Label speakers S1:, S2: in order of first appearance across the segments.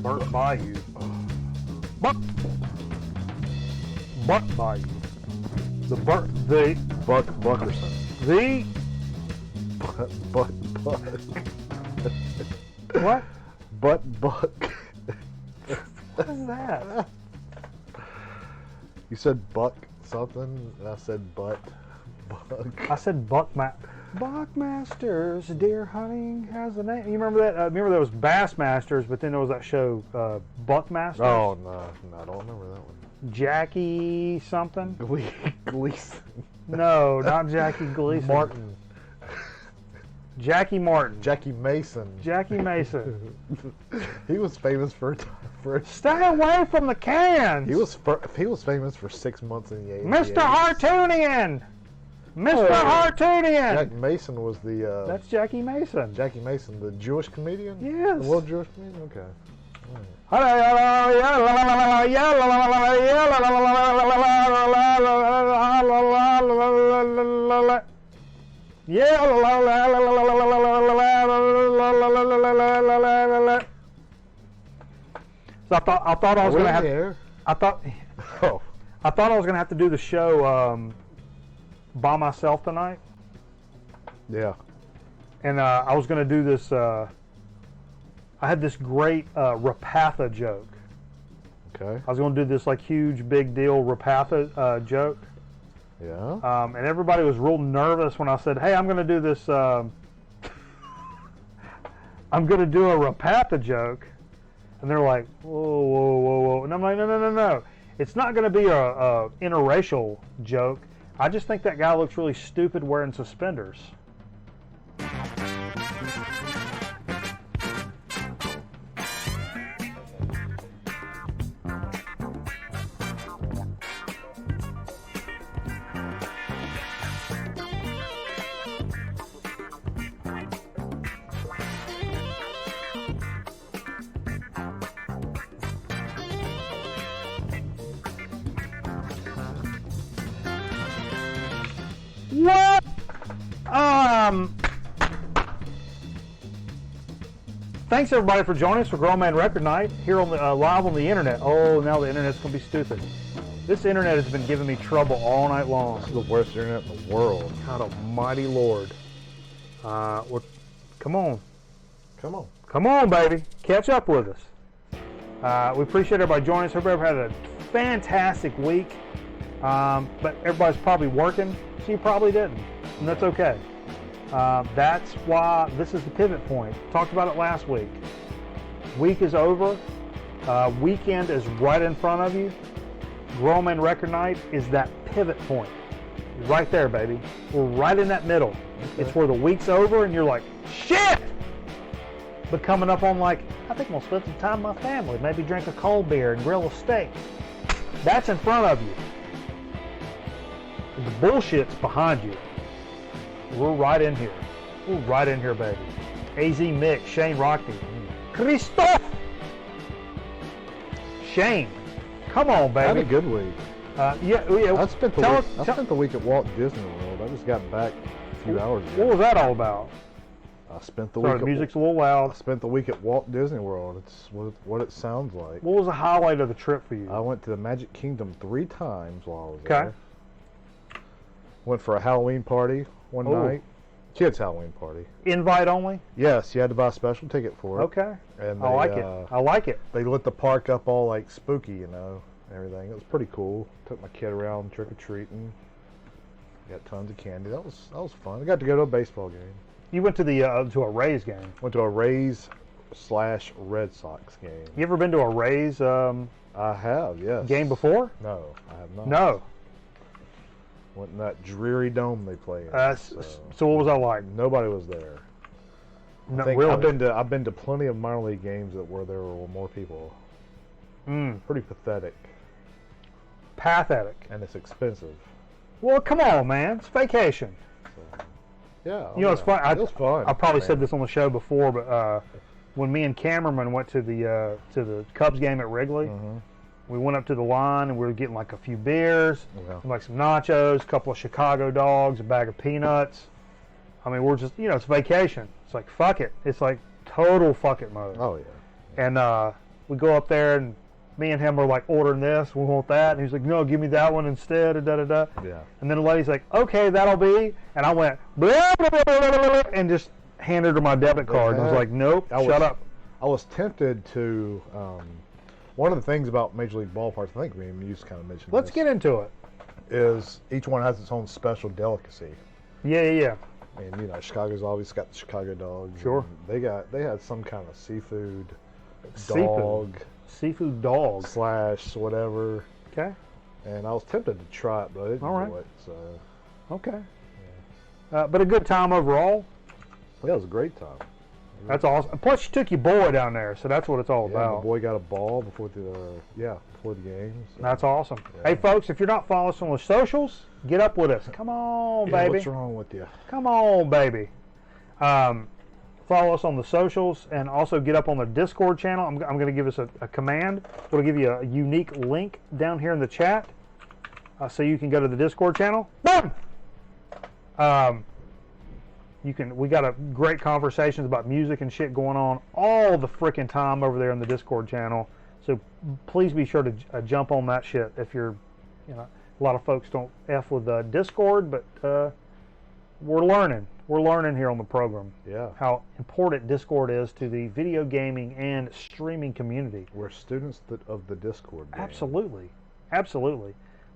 S1: Burt Bayou. Buck Bayou. The
S2: Buck Buckerson.
S1: The
S2: Buck.
S1: what?
S2: Buck.
S1: What is that?
S2: You said Buck something, and I said Buck.
S1: I said Buckmasters, deer hunting has a name. You remember that? Remember there was Bassmasters, but then there was that show Buckmasters.
S2: Oh no, I don't remember that one.
S1: Jackie something.
S2: Gleason.
S1: No, not Jackie Gleason.
S2: Martin.
S1: Jackie Martin.
S2: Jackie Mason.
S1: Jackie Mason.
S2: He was famous for.
S1: Stay away from the cans.
S2: He was famous for 6 months in the 80s.
S1: Mr. Hartunian. Mr. Hartunian.
S2: Jack Mason was the.
S1: That's Jackie Mason.
S2: Jackie Mason, the Jewish comedian.
S1: Yes.
S2: The little Jewish comedian. Okay.
S1: So I thought I was going to have.
S2: There?
S1: I thought I was going to have to do the show by myself tonight.
S2: Yeah.
S1: And I was going to do this. I had this great Rapatha joke.
S2: Okay.
S1: I was going to do this like huge big deal Rapatha joke.
S2: Yeah.
S1: And everybody was real nervous when I said, "Hey, I'm going to do this. I'm going to do a Rapatha joke," and they're like, "Whoa!" And I'm like, "No! It's not going to be a interracial joke. I just think that guy looks really stupid wearing suspenders." What? Thanks everybody for joining us for Grown Man Record Night here on the live on the internet. Oh, now the internet's gonna be stupid. This internet has been giving me trouble all night long.
S2: This is the worst internet in the world.
S1: God Almighty Lord. Come on, baby, catch up with us. We appreciate everybody joining us. Everybody had a fantastic week, but everybody's probably working. So you probably didn't, and that's okay. That's why this is the pivot point. Talked about it last week. Week is over. Weekend is right in front of you. Grown Man Record Night is that pivot point. Right there, baby. We're right in that middle. Okay. It's where the week's over and you're like, shit! But coming up on like, I think I'm going to spend some time with my family. Maybe drink a cold beer and grill a steak. That's in front of you. The bullshit's behind you. We're right in here. We're right in here, baby. AZ Mick, Shane Rockney, Christoph. Shane, come on, baby.
S2: I had a good week.
S1: Yeah.
S2: I spent the week at Walt Disney World. I just got back a few hours ago.
S1: What was that all about?
S2: I spent the
S1: Sorry,
S2: week.
S1: the music's a little loud.
S2: I spent the week at Walt Disney World. It's what it sounds like.
S1: What was the highlight of the trip for you?
S2: I went to the Magic Kingdom 3 times while I was
S1: Okay.
S2: there. Went for a Halloween party one night. Kids' Halloween party.
S1: Invite only?
S2: Yes, you had to buy a special ticket for it.
S1: Okay.
S2: And
S1: I like it. I like it.
S2: They lit the park up all like spooky, you know, everything. It was pretty cool. Took my kid around trick or treating. Got tons of candy. That was fun. I got to go to a baseball game.
S1: You went to the to a Rays game.
S2: Went to a Rays/Red Sox game.
S1: You ever been to a Rays
S2: I have, yes.
S1: game before?
S2: No, I have not.
S1: No.
S2: Went in that dreary dome they play in.
S1: So what was that like?
S2: Nobody was there.
S1: No,
S2: I think
S1: really?
S2: I've been to plenty of minor league games where there were more people. Pretty pathetic.
S1: Pathetic.
S2: And it's expensive.
S1: Well, come on, man. It's vacation.
S2: So, yeah.
S1: You know, it's fun.
S2: It was fun.
S1: I probably said this on the show before, but when me and Cameraman went to the Cubs game at Wrigley, we went up to the line and we were getting like a few beers, and like some nachos, a couple of Chicago dogs, a bag of peanuts. I mean, we're just, it's vacation. It's like, fuck it. It's like total fuck it mode.
S2: Oh, yeah.
S1: And we go up there and me and him were like ordering this, we want that. And he's like, no, give me that one instead, da-da-da.
S2: Yeah.
S1: And then the lady's like, okay, that'll be. And I went, blah, blah, blah, blah, blah, blah, and just handed her my debit card. And I was like, nope, shut up.
S2: I was tempted to, one of the things about Major League ballparks, I think you used to kind of mention
S1: Let's get into it.
S2: Is each one has its own special delicacy.
S1: Yeah.
S2: And Chicago's obviously got the Chicago dogs.
S1: Sure.
S2: They had some kind of seafood dog.
S1: Seafood dog.
S2: / whatever.
S1: Okay.
S2: And I was tempted to try it, but I didn't do it. So.
S1: Okay. Yeah. But a good time overall.
S2: Yeah, it was a great time.
S1: That's awesome. Plus, you took your boy down there, so that's what it's all about.
S2: My boy got a ball before the game. So.
S1: That's awesome.
S2: Yeah.
S1: Hey, folks, if you're not following us on the socials, get up with us. Come on, baby.
S2: What's wrong with you?
S1: Come on, baby. Follow us on the socials and also get up on the Discord channel. I'm going to give us a command. We'll give you a unique link down here in the chat so you can go to the Discord channel. Boom! We got a great conversations about music and shit going on all the freaking time over there in the Discord channel. So please be sure to jump on that shit. If you're, a lot of folks don't F with Discord, but we're learning. We're learning here on the program.
S2: Yeah. How
S1: important Discord is to the video gaming and streaming community.
S2: We're students of the Discord game.
S1: Absolutely.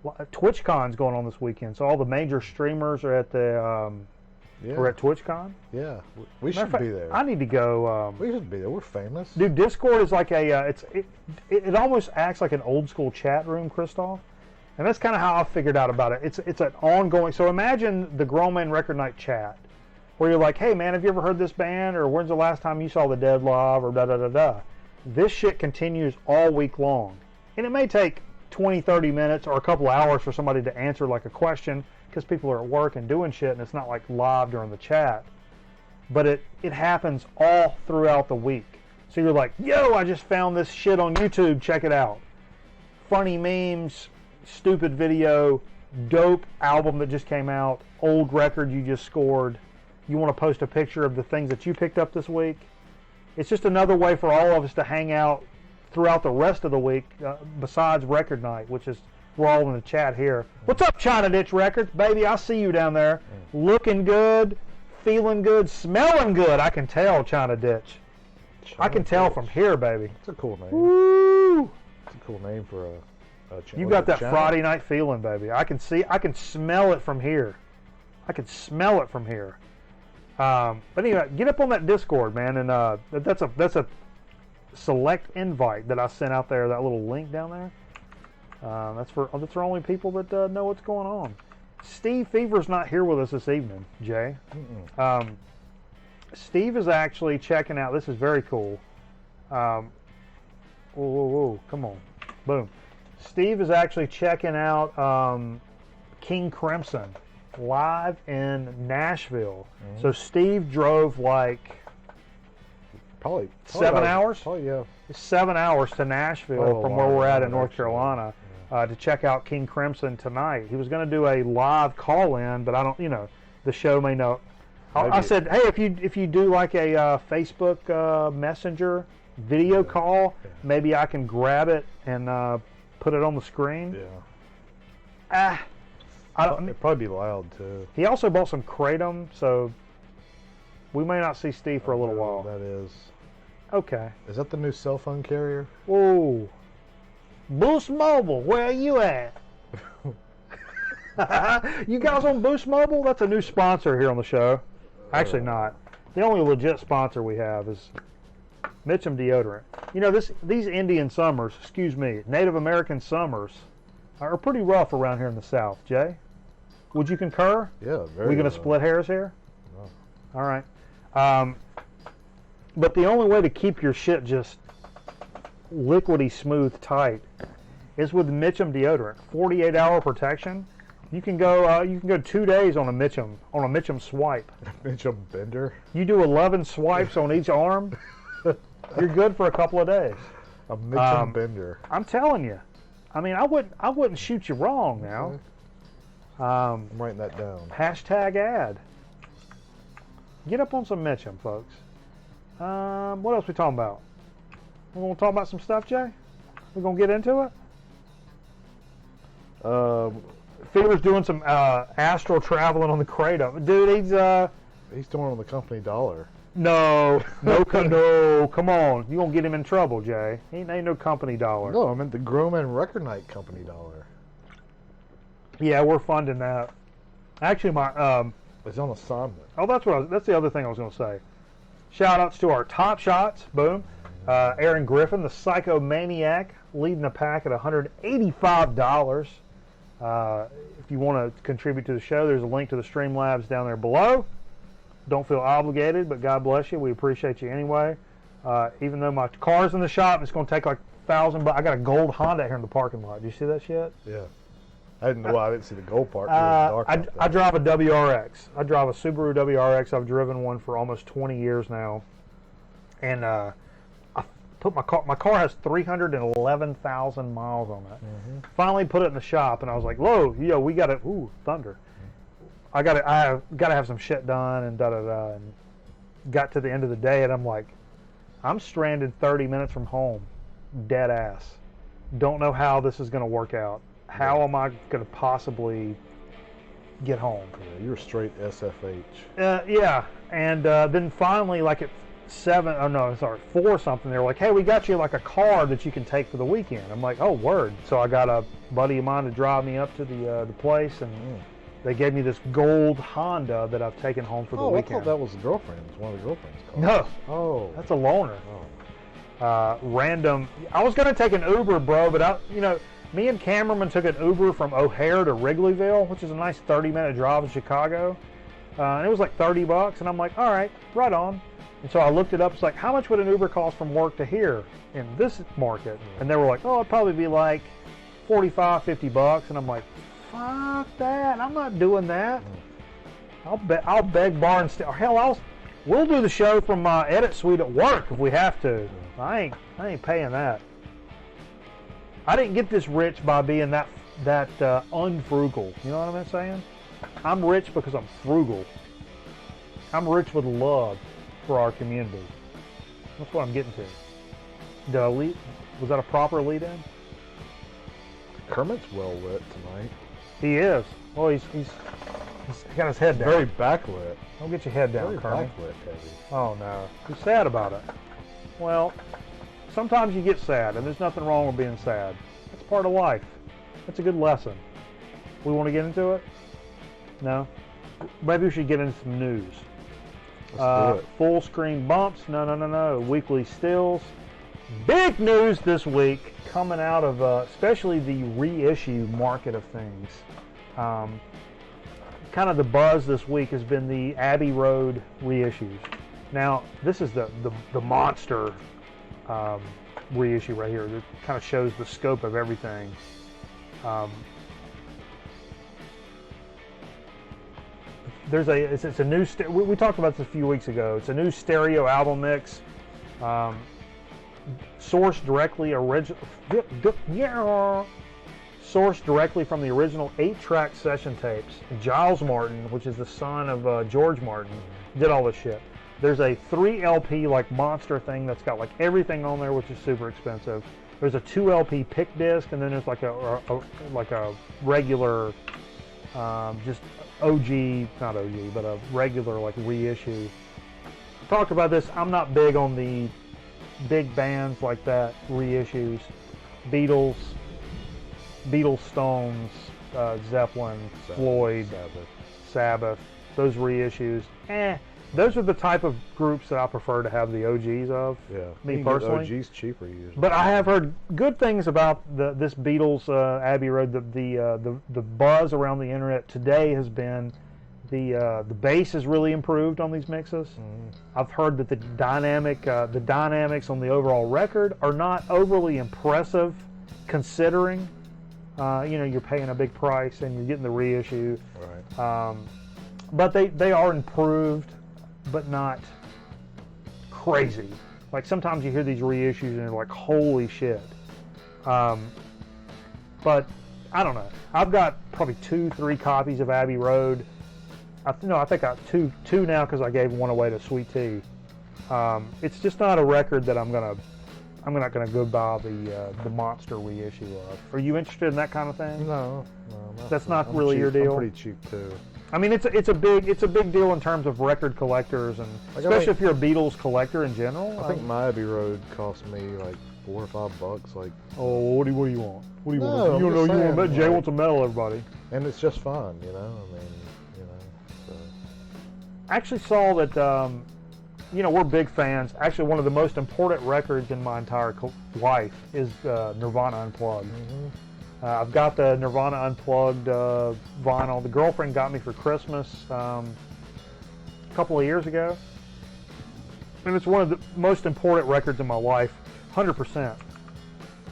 S1: TwitchCon's going on this weekend, so all the major streamers are at the. We're at TwitchCon?
S2: Yeah, we should be there.
S1: I need to go.
S2: We should be there. We're famous.
S1: Dude, Discord is like it almost acts like an old school chat room, Christoph. And that's kind of how I figured out about it. It's an ongoing. So imagine the Grown Man Record Night chat, where you're like, hey man, have you ever heard this band? Or when's the last time you saw the Dead live? Or da-da-da-da. This shit continues all week long. And it may take 20, 30 minutes or a couple hours for somebody to answer like a question, because people are at work and doing shit, and it's not like live during the chat. But it happens all throughout the week. So you're like, yo, I just found this shit on YouTube, check it out. Funny memes, stupid video, dope album that just came out, old record you just scored. You want to post a picture of the things that you picked up this week. It's just another way for all of us to hang out throughout the rest of the week, besides record night, which is we're all in the chat here. What's up, China Ditch Records? Baby, I see you down there. Looking good, feeling good, smelling good. I can tell, China Ditch. I can tell from here, baby.
S2: It's a cool name.
S1: Woo!
S2: It's a cool name for a channel.
S1: You got that Friday night feeling, baby. I can smell it from here. But anyway, get up on that Discord, man, and that's a select invite that I sent out there. That little link down there. That's for only people that know what's going on. Steve Fever's not here with us this evening, Jay. Steve is actually checking out. This is very cool. Whoa, come on, boom. Steve is actually checking out King Crimson live in Nashville.
S2: Mm-hmm.
S1: So Steve drove like
S2: Probably
S1: 7 hours?
S2: Oh yeah.
S1: 7 hours to Nashville
S2: Oh,
S1: from
S2: wow,
S1: where we're at in
S2: yeah,
S1: North
S2: actually,
S1: Carolina to check out King Crimson tonight. He was going to do a live call-in, but I don't, the show may know. I said, hey, if you do like a Facebook Messenger video call, maybe I can grab it and put it on the screen.
S2: Yeah.
S1: I don't.
S2: It'd probably be loud too.
S1: He also bought some kratom, so we may not see Steve for a little while.
S2: That is.
S1: Okay.
S2: Is that the new cell phone carrier?
S1: Whoa. Boost Mobile, where are you at? You guys on Boost Mobile? That's a new sponsor here on the show. Actually not. The only legit sponsor we have is Mitchum Deodorant. These Indian summers, Native American summers are pretty rough around here in the South. Jay, would you concur?
S2: Yeah, very.
S1: Are we going to split hairs here?
S2: No.
S1: All right. But the only way to keep your shit just liquidy smooth tight is with Mitchum deodorant. 48-hour protection. You can go 2 days on a Mitchum swipe.
S2: Mitchum bender.
S1: You do 11 swipes on each arm. You're good for a couple of days.
S2: A Mitchum bender.
S1: I'm telling you. I mean, I wouldn't shoot you wrong now.
S2: I'm writing that down.
S1: Hashtag ad. Get up on some Mitchum, folks. What else we talking about? We're going to talk about some stuff, Jay? We're going to get into it? Feeler's doing some astral traveling on the kratom. Dude, he's
S2: doing it on the company dollar.
S1: No, come on. You're going to get him in trouble, Jay. He ain't no company dollar.
S2: No, I meant the Groman Record Night company dollar.
S1: Yeah, we're funding that. Actually,
S2: It's on assignment.
S1: Oh, that's the other thing I was going to say. Shout outs to our top shots. Boom. Aaron Griffin, the Psychomaniac, leading the pack at $185. If you want to contribute to the show, there's a link to the Streamlabs down there below. Don't feel obligated, but God bless you. We appreciate you anyway. Even though my car's in the shop, it's going to take like $1,000. I got a gold Honda here in the parking lot. Do you see that shit?
S2: Yeah. I didn't see the gold part. I
S1: drive a WRX. I drive a Subaru WRX. I've driven one for almost 20 years now. And I put my car has 311,000 miles on it. Mm-hmm. Finally put it in the shop, and I was like, "Whoa, we got it! Ooh, thunder! I got to have some shit done and da da da." And got to the end of the day, and I'm like, I'm stranded 30 minutes from home, dead ass. Don't know how this is going to work out. How am I going to possibly get home?
S2: Yeah, you're straight SFH.
S1: Yeah, and then finally, like at 4 something, they were like, hey, we got you like a car that you can take for the weekend. I'm like, oh, word. So I got a buddy of mine to drive me up to the place, and they gave me this gold Honda that I've taken home for the weekend.
S2: I thought that was the girlfriend's, one of the girlfriend's cars.
S1: No.
S2: Oh.
S1: That's a loaner.
S2: Oh.
S1: Random. I was going to take an Uber, bro, but me and Cameron took an Uber from O'Hare to Wrigleyville, which is a nice 30-minute drive to Chicago. And it was like $30, and I'm like, all right, right on. And so I looked it up. It's like, how much would an Uber cost from work to here in this market? And they were like, oh, it'd probably be like $45, $50. And I'm like, fuck that. I'm not doing that. I'll beg, borrow, and steal. Hell, we'll do the show from my edit suite at work if we have to. I ain't paying that. I didn't get this rich by being that unfrugal. You know what I'm saying? I'm rich because I'm frugal. I'm rich with love for our community. That's what I'm getting to. Was that a proper lead-in?
S2: Kermit's well lit tonight.
S1: He is. Well, he's got his head down.
S2: Very backlit.
S1: Don't get your head down,
S2: Very
S1: Kermit.
S2: backlit, heavy.
S1: Oh no, he's sad about it. Well, sometimes you get sad, and there's nothing wrong with being sad. That's part of life. That's a good lesson. We want to get into it? No? Maybe we should get into some news.
S2: Let's do it.
S1: Full screen bumps. No. Weekly stills. Big news this week coming out of especially the reissue market of things. Kind of the buzz this week has been the Abbey Road reissues. Now, this is the monster reissue right here that kind of shows the scope of everything. It's a new. We talked about this a few weeks ago. It's a new stereo album mix, sourced directly from the original 8-track session tapes. Giles Martin, which is the son of George Martin, did all this shit. There's a 3 LP like monster thing that's got like everything on there, which is super expensive. There's a 2 LP pick disc, and then there's like a regular, just OG, not OG, but a regular like reissue. Talked about this. I'm not big on the big bands like that reissues. Beatles, Stones, Zeppelin, Floyd, Sabbath, those reissues. Those are the type of groups that I prefer to have the OGs of.
S2: Yeah,
S1: me personally.
S2: OGs cheaper usually.
S1: But I have heard good things about this Beatles Abbey Road. The buzz around the internet today has been the bass is really improved on these mixes. I've heard that the dynamics on the overall record are not overly impressive, considering you're paying a big price and you're getting the reissue.
S2: Right.
S1: But they are improved, but not crazy. Like sometimes you hear these reissues and you're like, holy shit. But I don't know. I've got probably 2-3 copies of Abbey Road. I think I got two now because I gave one away to Sweet Tea. It's just not a record that I'm not gonna go buy the monster reissue of. Are you interested in that kind of thing?
S2: No.
S1: That's not really your deal.
S2: I'm pretty cheap too.
S1: I mean, it's a big deal in terms of record collectors, and especially if you're a Beatles collector in general.
S2: I think my Abbey Road cost me like $4 or $5. Like,
S1: oh, what do you want? What do you want?
S2: No,
S1: You want Jay wants to medal everybody.
S2: And it's just fun, I mean, So.
S1: I actually saw that. We're big fans. Actually, one of the most important records in my entire life is Nirvana Unplugged.
S2: Mm-hmm.
S1: I've got the Nirvana Unplugged vinyl. The girlfriend got me for Christmas a couple of years ago. And it's one of the most important records in my life, 100%.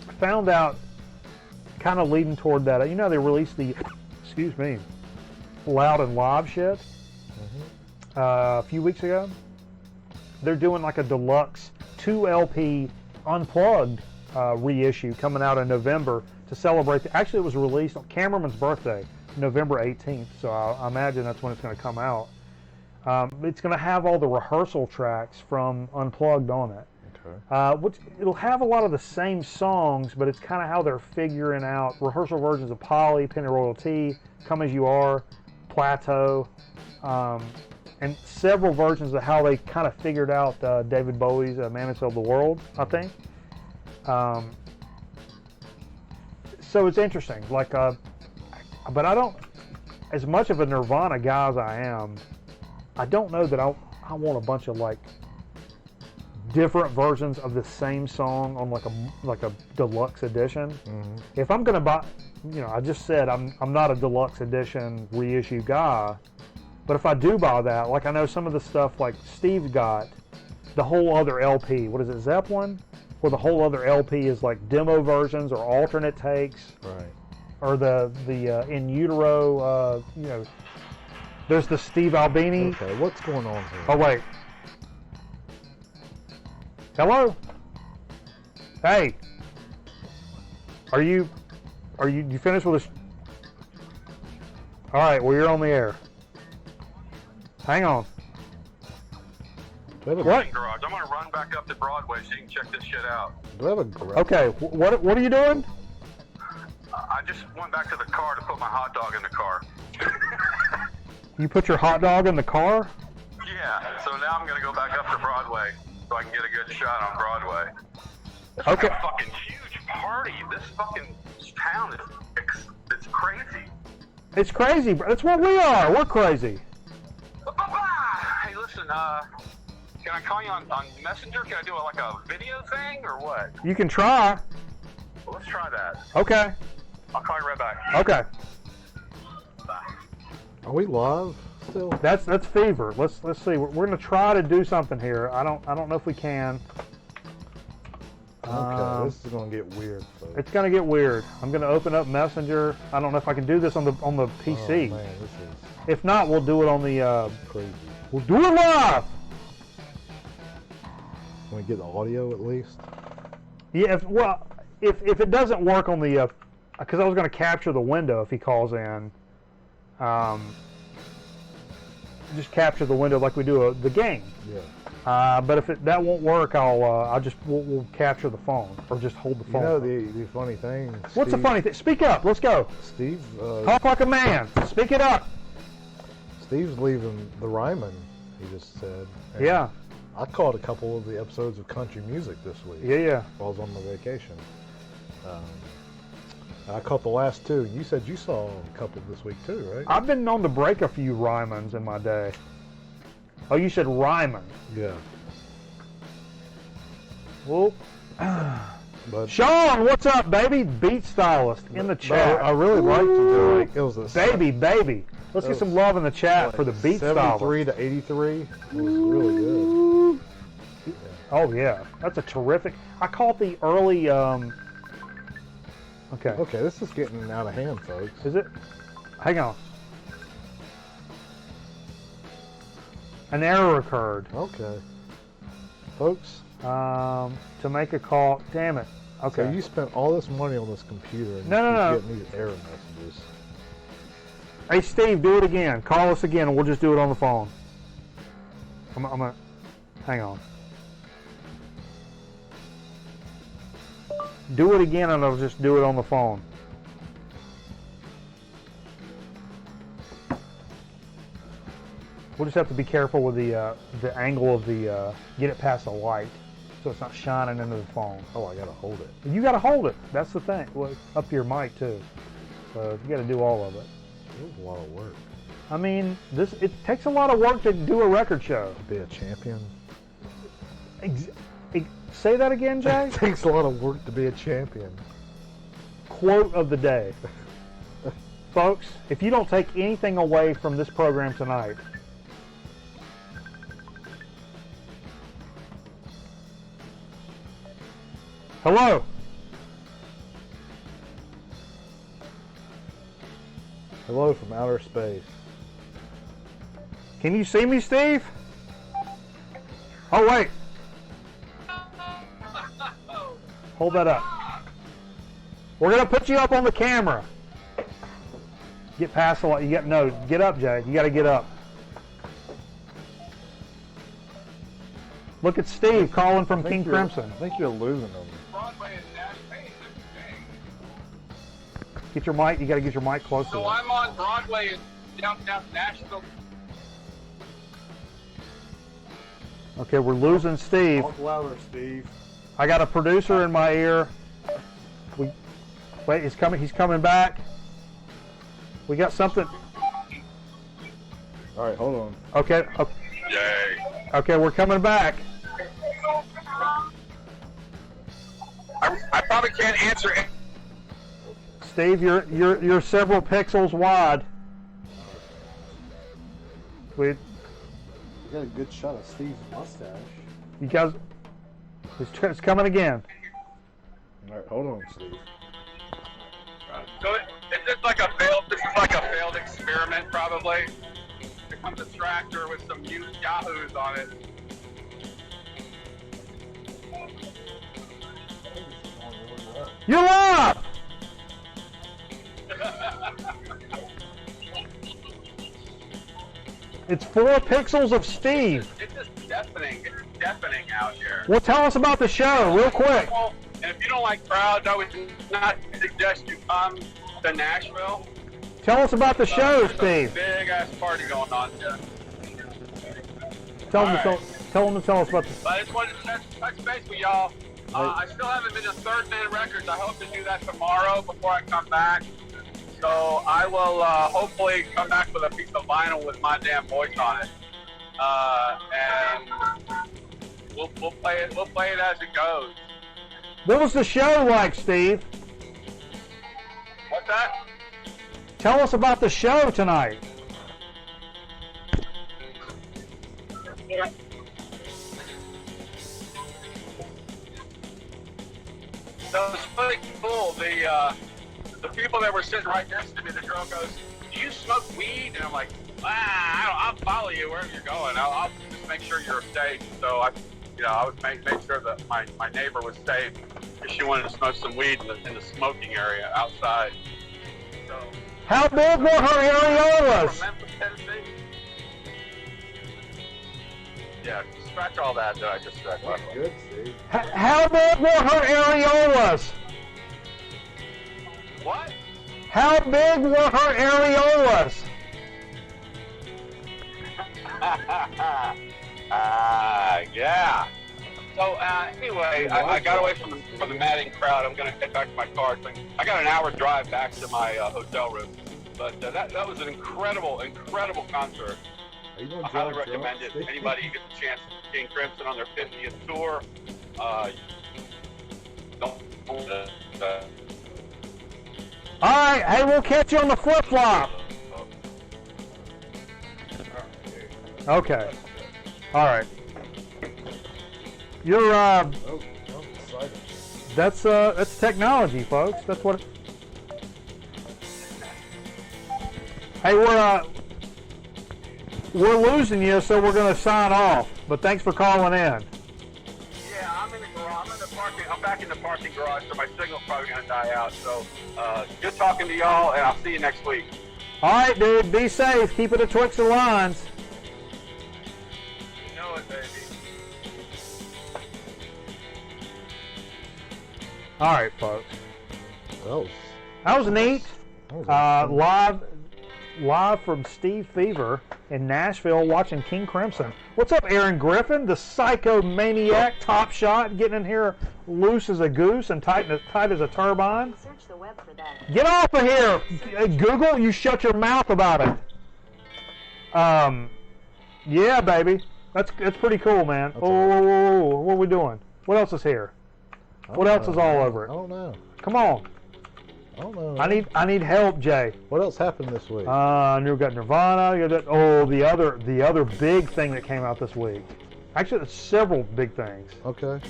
S1: I found out, kind of leading toward that, they released the, Loud and Live shit a few weeks ago. They're doing like a deluxe 2 LP Unplugged reissue coming out in November to celebrate. Actually, it was released on Cameraman's birthday, November 18th, so I imagine that's when it's going to come out. It's going to have all the rehearsal tracks from Unplugged on it. Okay. Which it'll have a lot of the same songs, but it's kind of how they're figuring out rehearsal versions of Polly, Pennyroyal Tea, Come As You Are, Plateau, and several versions of how they kind of figured out David Bowie's Man Who Sold the World, I think. So it's interesting. But I don't, as much of a Nirvana guy as I am, I don't know that I want a bunch of like different versions of the same song on like a deluxe edition. Mm-hmm. If I'm gonna buy, I just said I'm not a deluxe edition reissue guy. But if I do buy that, like I know some of the stuff like Steve got, the whole other LP, what is it, Zeppelin? Where the whole other LP is like demo versions or alternate takes.
S2: Right.
S1: Or the In Utero, there's the Steve Albini.
S2: Okay, what's going on here?
S1: Oh, wait. Hello? Hey. Are you finished with this? All right, well, you're on the air. Hang on.
S3: What? Garage. I'm gonna run back up to Broadway so you can check this shit out.
S2: Do I have a garage?
S1: Okay. What are you doing?
S3: I just went back to the car to put my hot dog in the car.
S1: You put your hot dog in the car?
S3: Yeah. So now I'm gonna go back up to Broadway so I can get a good shot on Broadway. It's
S1: okay.
S3: Like a fucking huge party. This fucking town it's crazy.
S1: It's crazy, bro. That's what we are. We're crazy.
S3: Hey, listen, can I call you on Messenger? Can I do like a video thing or what?
S1: You can try.
S3: Well, let's try that.
S1: Okay.
S3: I'll call you right back.
S1: Okay.
S3: Bye.
S2: Are we live still?
S1: That's Fever. Let's see. We're gonna try to do something here. I don't know if we can.
S2: Okay, this is gonna get weird, folks.
S1: It's gonna get weird. I'm gonna open up Messenger. I don't know if I can do this on the PC.
S2: Oh, man, this is
S1: If not, we'll do it on the.
S2: crazy.
S1: We'll do it live.
S2: Can we get the audio at least?
S1: Yeah. If it doesn't work on the, because I was gonna capture the window if he calls in. Just capture the window like we do the game.
S2: Yeah.
S1: But if that won't work, we'll capture the phone or just hold the phone.
S2: You know the funny thing.
S1: What's the funny thing? Speak up. Let's go.
S2: Steve.
S1: Talk like a man. Speak it up.
S2: Steve's leaving the Ryman. He just said. And
S1: Yeah.
S2: I caught a couple of the episodes of country music this week.
S1: Yeah.
S2: While I was on my vacation. I caught the last two. You said you saw a couple this week too, right?
S1: I've been known to break a few Rymans in my day. Oh, you said Ryman.
S2: Yeah.
S1: Well,
S2: But
S1: Sean, what's up, baby? Beat stylist in the chat.
S2: I really liked it. Like, it was a
S1: Baby. Let's get some love in the chat for the beat stylist.
S2: 73 to 83. It was really good.
S1: Oh yeah, that's a terrific. I call it the early. Okay.
S2: Okay, this is getting out of hand, folks.
S1: Is it? Hang on. An error occurred.
S2: Okay. Folks.
S1: To make a call. Damn it. Okay.
S2: So you spent all this money on this computer and
S1: No.
S2: you keep getting these error messages.
S1: Hey Steve, do it again. Call us again, and we'll just do it on the phone. I'm gonna. Hang on. Do it again, and I'll just do it on the phone. We'll just have to be careful with the angle of the get it past the light, so it's not shining into the phone.
S2: Oh, I gotta hold it.
S1: You got to hold it. That's the thing. Well, up to your mic too. So you got to do all of it.
S2: It was a lot of work.
S1: I mean, it takes a lot of work to do a record show.
S2: To be a champion.
S1: Say that again, Jay.
S2: It takes a lot of work to be a champion.
S1: Quote of the day. Folks, if you don't take anything away from this program tonight, hello.
S2: Hello from outer space.
S1: Can you see me, Steve? Oh, wait. Hold that up. We're going to put you up on the camera. Get past the light. Get up, Jay. You got to get up. Look at Steve calling from King Crimson.
S2: I think you're losing them.
S1: Get your mic. You got to get your mic closer.
S3: So I'm on Broadway in downtown Nashville.
S1: Okay, we're losing Steve.
S2: Talk louder, Steve.
S1: I got a producer in my ear. Wait, he's coming. He's coming back. We got something.
S2: All right, hold on.
S1: Okay.
S3: Yay.
S1: Okay, we're coming back.
S3: I probably can't answer it.
S1: Steve, you're several pixels wide.
S2: You got a good shot of Steve's mustache.
S1: You guys, it's coming again.
S2: All right, hold on, Steve.
S3: So this is like a failed experiment, probably. Here comes a tractor with some used Yahoos on it.
S1: You're live! It's 4 pixels of Steve.
S3: It's just deafening. It's deafening out here.
S1: Well, tell us about the show real quick.
S3: And if you don't like crowds, I would not suggest you come to Nashville.
S1: Tell us about the show, Steve.
S3: Big ass party going on here.
S1: Tell them to tell us about the.
S3: But I just wanted to touch base with y'all. I still haven't been to Third Man Records. I hope to do that tomorrow before I come back. So I will hopefully come back with a piece of vinyl with my damn voice on it, and we'll play it. We'll play it as it goes.
S1: What was the show like, Steve?
S3: What's that?
S1: Tell us about the show tonight.
S3: cool. The people that were sitting right next to me, the girl goes, "Do you smoke weed?" And I'm like, I'll follow you wherever you're going. I'll just make sure you're safe. So I would make sure that my neighbor was safe if she wanted to smoke some weed in the smoking area outside. So.
S1: How big were her areolas?
S3: From Memphis, Tennessee. Yeah, scratch all that I just said.
S2: That's good, Steve.
S1: How big were her areolas?
S3: What?
S1: How big were her areolas?
S3: Yeah. So anyway, I got away from the madding crowd. I'm going to head back to my car. I got an hour drive back to my hotel room. But that was an incredible concert. I highly recommend it. Anybody who gets a chance to see King Crimson on their 50th tour,
S1: All right, hey, we'll catch you on the flip-flop. Okay. All right. You're that's technology, folks. That's what. Hey, we're losing you, so we're going to sign off. But thanks for calling in.
S3: Yeah, I'm in the garage. I'm back in the parking garage, so my signal's probably going to die out. So, good talking to y'all, and I'll see you next week.
S1: All right, dude. Be safe. Keep it betwixt the lines.
S3: You know it, baby.
S1: All right, folks.
S2: That
S1: was neat. Live from Steve Fever in Nashville, watching King Crimson. What's up, Aaron Griffin, the psychomaniac top shot, getting in here loose as a goose and tight as a turbine?
S4: Search the web for that.
S1: Get off of here, Google! You shut your mouth about it. Yeah, baby, that's pretty cool, man. Whoa, what are we doing? What else is here? What else is all over it?
S2: I don't know.
S1: Come on.
S2: I don't know.
S1: I need help, Jay.
S2: What else happened this week?
S1: You got Nirvana. You got the other big thing that came out this week. Actually, there's several big things.
S2: Okay.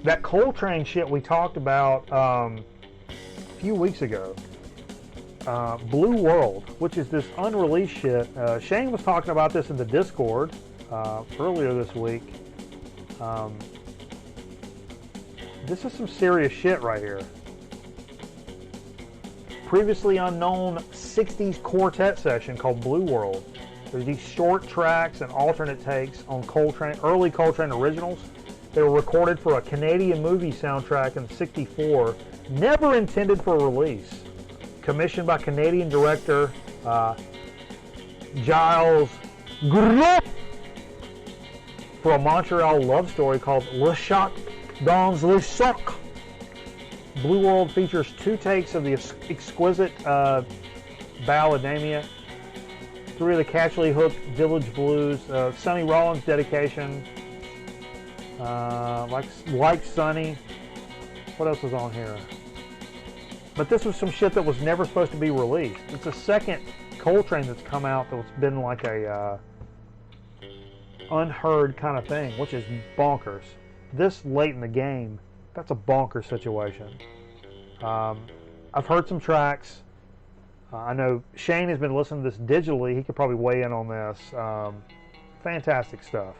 S1: That Coltrane shit we talked about a few weeks ago. Blue World, which is this unreleased shit. Shane was talking about this in the Discord earlier this week. This is some serious shit right here. Previously unknown 60s quartet session called Blue World. There's these short tracks and alternate takes on early Coltrane originals. They were recorded for a Canadian movie soundtrack in '64, never intended for release. Commissioned by Canadian director Giles Group for a Montreal love story called Le Chat dans le Soc. Blue World features 2 takes of the exquisite Balladamia, 3 of the catchily hooked Village Blues, Sonny Rollins' dedication, like Sonny. What else is on here? But this was some shit that was never supposed to be released. It's the second Coltrane that's come out that's been like a unheard kind of thing, which is bonkers. This late in the game, that's a bonkers situation. I've heard some tracks. I know Shane has been listening to this digitally. He could probably weigh in on this. Fantastic stuff.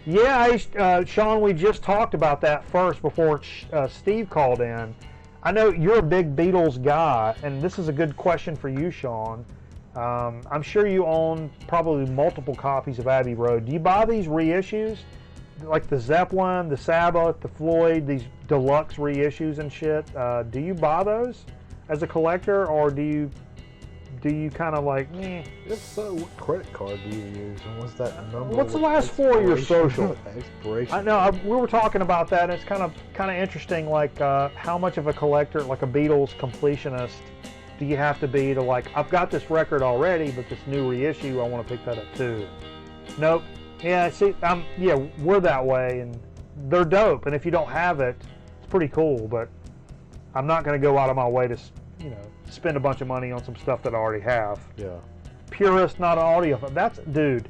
S1: Yeah, Sean, we just talked about that first before Steve called in. I know you're a big Beatles guy, and this is a good question for you, Sean. I'm sure you own probably multiple copies of Abbey Road. Do you buy these reissues? Like the Zeppelin, the Sabbath, the Floyd, these deluxe reissues and shit. Do you buy those as a collector, or do you kind of like, eh?
S2: If so, what credit card do you use? And what's that number?
S1: What's the last 4 of your social?
S2: Expiration.
S1: I know we were talking about that. And it's kind of interesting, like how much of a collector, like a Beatles completionist, do you have to be to like, I've got this record already, but this new reissue, I want to pick that up too. Nope. Yeah, see, we're that way, and they're dope. And if you don't have it, it's pretty cool. But I'm not going to go out of my way to, spend a bunch of money on some stuff that I already have.
S2: Yeah.
S1: Purist, not an audio. Dude.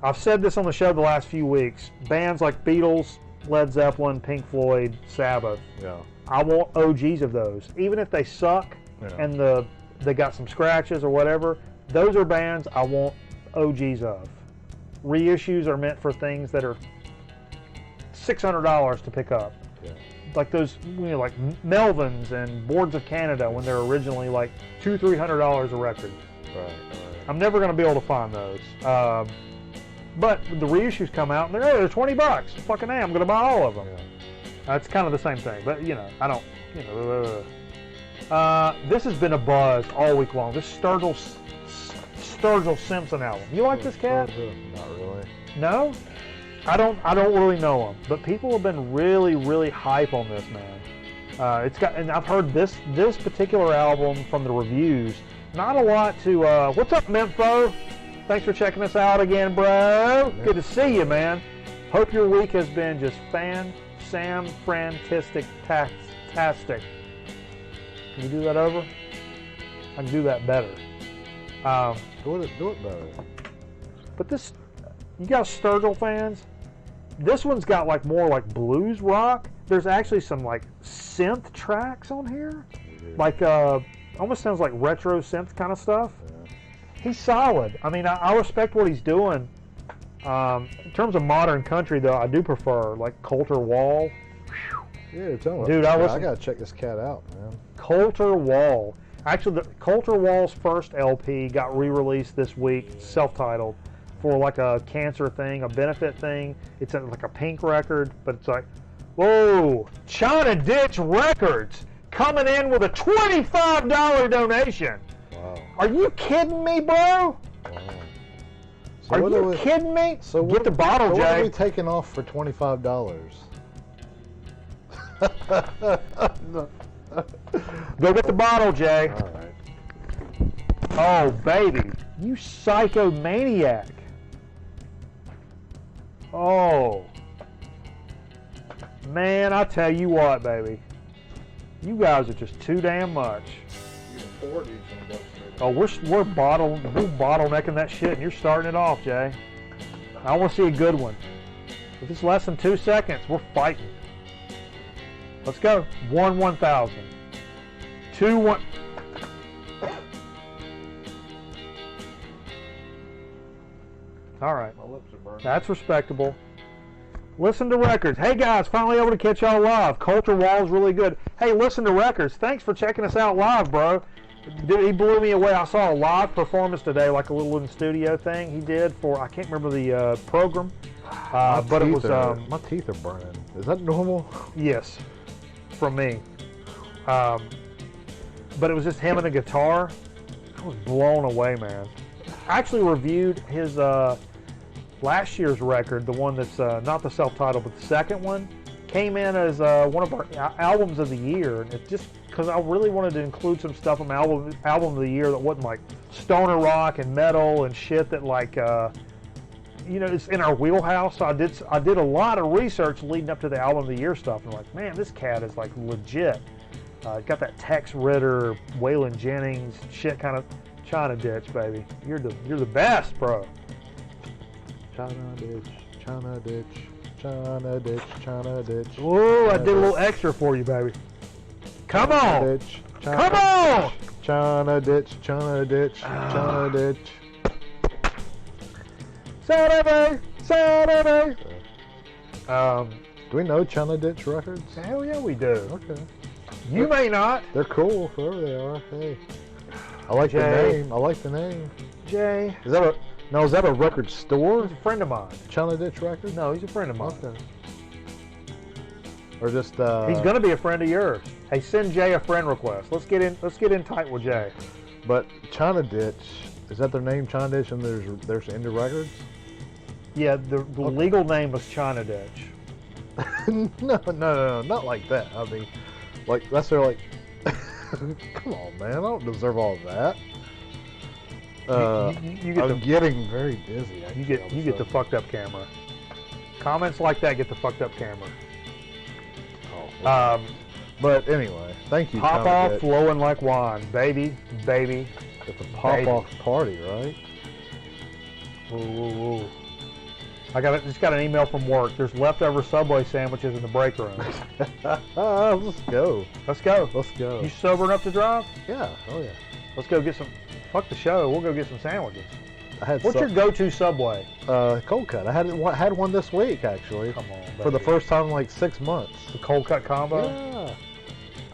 S1: I've said this on the show the last few weeks. Bands like Beatles, Led Zeppelin, Pink Floyd, Sabbath.
S2: Yeah.
S1: I want OGs of those. Even if they suck and they got some scratches or whatever, those are bands I want OGs of. Reissues are meant for things that are $600 to pick up.
S2: Yeah.
S1: Like those, like Melvins and Boards of Canada when they're originally like $200-300 a record.
S2: Right.
S1: I'm never going to be able to find those. But the reissues come out and they're $20. Fucking A, I'm going to buy all of them.
S2: Yeah.
S1: It's kind of the same thing, but I don't. This has been a buzz all week long. This Sturgill Simpson album. You like this cat?
S2: Not really.
S1: No, I don't really know him, but people have been really hype on this, man. And I've heard this particular album from the reviews. Not a lot to. What's up, Mempho? Thanks for checking us out again, bro. Good to see you, man. Hope your week has been just fantastic. Can you do that over? I can do that better.
S2: Do it better.
S1: But this, you got Sturgill fans? This one's got like more like blues rock. There's actually some like synth tracks on here. Like almost sounds like retro synth kind of stuff.
S2: Yeah.
S1: He's solid. I mean, I respect what he's doing. In terms of modern country, though, I do prefer like Coulter Wall.
S2: Yeah, tell me.
S1: Dude, I
S2: gotta check this cat out, man.
S1: Coulter Wall. Actually, Coulter Wall's first LP got re-released this week, self-titled, for like a cancer thing, a benefit thing. It's like a pink record, but it's like, whoa, China Ditch Records coming in with a $25 donation.
S2: Wow.
S1: Are you kidding me, bro?
S2: Wow. So
S1: Are you kidding me?
S2: So
S1: get the bottle,
S2: Jay.
S1: Jay.
S2: What are we taking off for $25?
S1: Go get the bottle, Jay.
S2: All right.
S1: Oh, baby. You psychomaniac. Oh. Man, I tell you what, baby. You guys are just too damn much. Oh, we're bottlenecking that shit, and you're starting it off, Jay. I want to see a good one. If it's less than 2 seconds, we're fighting. Let's go. 1,000. 2 1. All right.
S2: My lips are burning.
S1: That's respectable. Listen to records. Hey guys, finally able to catch y'all live. Coulter Wall's really good. Hey, listen to records. Thanks for checking us out live, bro. Dude, he blew me away. I saw a live performance today, like a little in studio thing he did for, I can't remember the program, but it was
S2: my teeth are burning. Is that normal?
S1: Yes, from me. But it was just him and a guitar. I was blown away, man. I actually reviewed his last year's record, the one that's not the self-titled, but the second one, came in as one of our albums of the year. And it just, because I really wanted to include some stuff on my album of the year that wasn't like stoner rock and metal and shit that like, it's in our wheelhouse. So I did a lot of research leading up to the album of the year stuff. And like, man, this cat is like legit. Got that Tex Ritter, Waylon Jennings shit, kind of China Ditch, baby. You're the best, bro.
S2: China Ditch, China Ditch, China Ditch, China Ditch.
S1: Whoa, I did a little extra for you, baby. Come on!
S2: Ditch,
S1: Come on!
S2: China Ditch, China Ditch, China Ditch.
S1: Saturday!
S2: Do we know China Ditch Records?
S1: Hell yeah, we do.
S2: Okay.
S1: You may not.
S2: They're cool, whoever they are. Hey. I like the
S1: Jay.
S2: name. I like the name.
S1: Jay.
S2: Is that a record store?
S1: He's a friend of mine.
S2: China Ditch Records?
S1: No, he's a friend of mine.
S2: Okay. Or just
S1: He's gonna be a friend of yours. Hey, send Jay a friend request. Let's get in tight with Jay.
S2: But China Ditch, is that their name, China Ditch, and there's Indie Records?
S1: Yeah, the legal name was China Ditch.
S2: No, not like that. I mean, like that's their like. Come on, man! I don't deserve all of that. I'm getting very dizzy.
S1: You get the fucked up camera. Comments like that get the fucked up camera.
S2: Oh, but anyway, thank you.
S1: Pop
S2: China
S1: off,
S2: Ditch.
S1: flowing like wine, baby.
S2: It's a pop off party, right?
S1: Ooh. just got an email from work. There's leftover Subway sandwiches in the break room.
S2: Let's go.
S1: Let's go.
S2: Let's go.
S1: You sober enough to drive?
S2: Yeah. Oh yeah.
S1: Let's go get some. Fuck the show. We'll go get some sandwiches. What's your
S2: some,
S1: go-to Subway?
S2: cold cut. I had one this week actually.
S1: Come on, baby.
S2: For the first time in like 6 months.
S1: The cold cut combo?
S2: Yeah.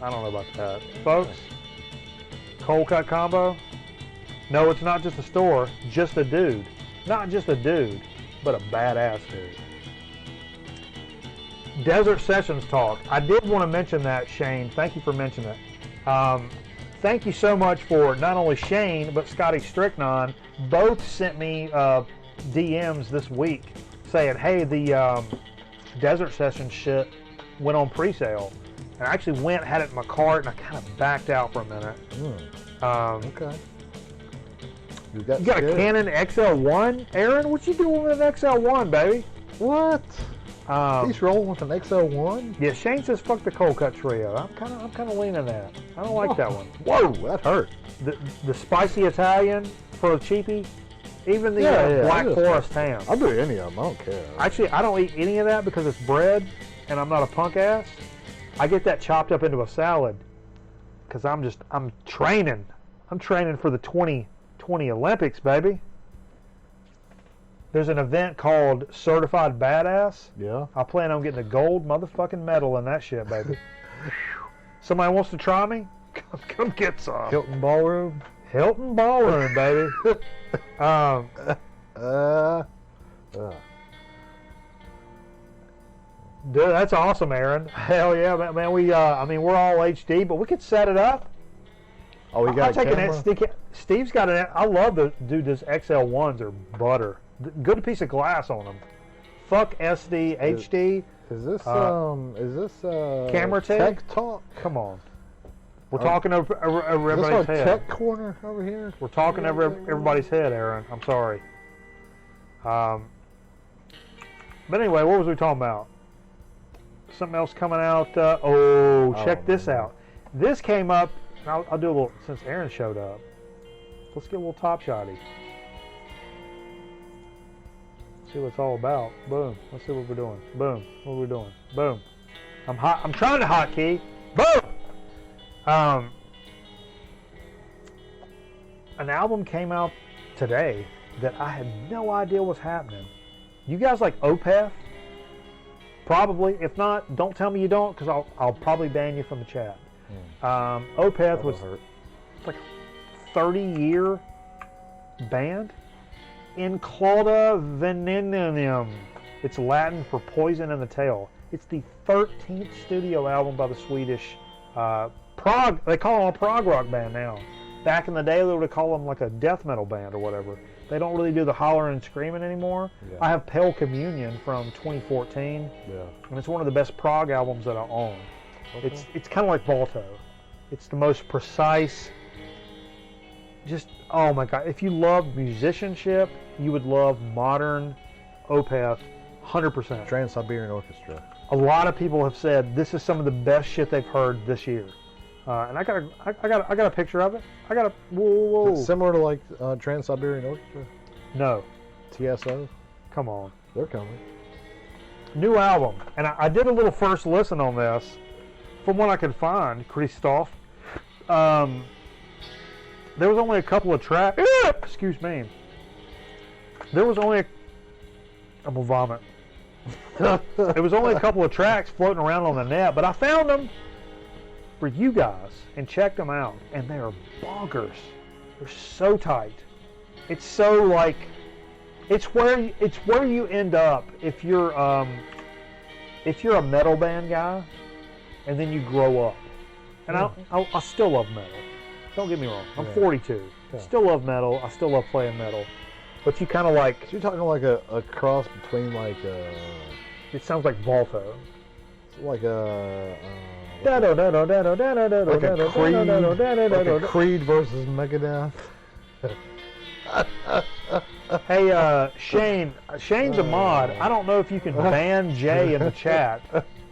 S1: I don't know about that. Folks, cold cut combo? No, it's not just a store, just a dude. Not just a dude, but a badass dude. Desert Sessions Talk. I did want to mention that, Shane. Thank you for mentioning it. Thank you so much for not only Shane, but Scotty Stricknon. Both sent me DMs this week saying, hey, the Desert Sessions shit went on pre-sale. And I actually went, had it in my cart, and I kind of backed out for a minute.
S2: Okay. You got
S1: a Canon XL1? Aaron, what you doing with an XL1, baby?
S2: What? He's rolling with an XL1?
S1: Yeah, Shane says fuck the cold cut trio. I'm kind of leaning that. I don't like that one.
S2: Whoa, that hurt.
S1: The spicy Italian for a cheapie, even the Black Forest ham.
S2: I'll do any of them. I don't care.
S1: Actually, I don't eat any of that because it's bread, and I'm not a punk ass. I get that chopped up into a salad because I'm training. I'm training for the 2020 Olympics, baby. There's an event called Certified Badass.
S2: Yeah.
S1: I plan on getting a gold motherfucking medal in that shit, baby. Somebody wants to try me? Come get some.
S2: Hilton Ballroom?
S1: Hilton Ballroom, baby. Dude, that's awesome, Aaron. Hell yeah, man. We're all HD, but we could set it up.
S2: Oh, we got a camera?
S1: Steve's got an. I love the dude. Those XL1s are butter. Good piece of glass on them. Fuck SD, HD.
S2: Is this
S1: camera
S2: tech talk?
S1: Come on. We're talking over everybody's head.
S2: Tech corner over here?
S1: We're talking over everybody's head, Aaron. I'm sorry. But anyway, what was we talking about? Something else coming out. Check this out. This came up. I'll do a little, since Aaron showed up. Let's get a little top shotty. See what it's all about. Boom. Let's see what we're doing. Boom. What are we doing? Boom. I'm trying to hotkey. Boom. An album came out today that I had no idea was happening. You guys like Opeth? Probably. If not, don't tell me you don't, because I'll probably ban you from the chat. Opeth was like a 30-year band. In Clauda Venenum. It's Latin for poison in the tail. It's the 13th studio album by the Swedish prog. They call them a prog rock band now. Back in the day, they would call them like a death metal band or whatever. They don't really do the hollering and screaming anymore. Yeah. I have Pale Communion from 2014, and it's one of the best prog albums that I own. Okay. It's kind of like Balto. It's the most precise. Just, oh my God, if you love musicianship, you would love modern Opeth 100%.
S2: Trans-Siberian Orchestra.
S1: A lot of people have said this is some of the best shit they've heard this year. And I got a picture of it. Whoa.
S2: Is it similar to like Trans-Siberian Orchestra?
S1: No.
S2: TSO?
S1: Come on.
S2: They're coming.
S1: New album. And I did a little first listen on this from what I could find, Christoph. There was only a couple of tracks. Excuse me. There was only I'm gonna vomit. There was only a couple of tracks floating around on the net, but I found them for you guys and checked them out, and they are bonkers. They're so tight. It's so like it's where you end up if you're a metal band guy, and then you grow up. And I still love metal. Don't get me wrong. I'm 42. Yeah. Still love metal. I still love playing metal. But you kind of like...
S2: So you're talking like a cross between like a...
S1: It sounds like Balto.
S2: Like a...
S1: Like
S2: a Creed versus Megadeth.
S1: Hey, Shane's a mod. I don't know if you can ban Jay in the chat.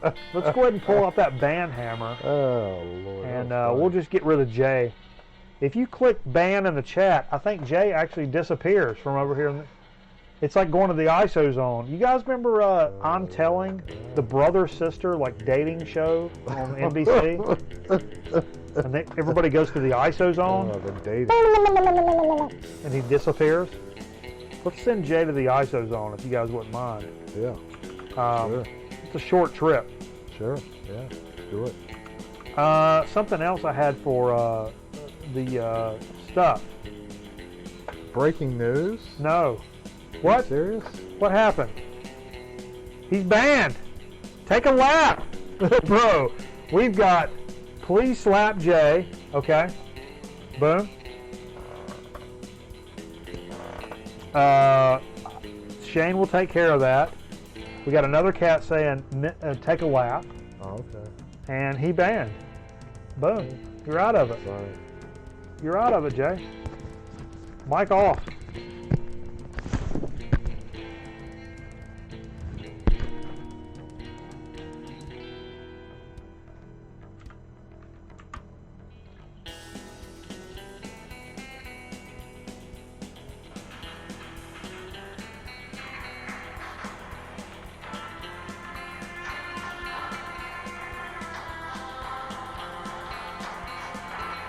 S1: Let's go ahead and pull out that ban hammer.
S2: Oh, Lord.
S1: And we'll just get rid of Jay. If you click ban in the chat, I think Jay actually disappears from over here. It's like going to the ISO zone. You guys remember I'm Telling, the brother-sister like dating show on NBC? And everybody goes to the ISO zone.
S2: Oh, the dating.
S1: And he disappears. Let's send Jay to the ISO zone if you guys wouldn't mind.
S2: Yeah. Sure.
S1: It's a short trip.
S2: Sure. Yeah. Do it.
S1: Something else I had for the stuff.
S2: Breaking news?
S1: No. What?
S2: Serious?
S1: What happened? He's banned. Take a lap. Bro, we've got Please Slap Jay. Okay. Boom. Shane will take care of that. We got another cat saying take a lap.
S2: Oh, okay.
S1: And he banned. Boom. You're out of it.
S2: Sorry.
S1: You're out of it, Jay. Mic off.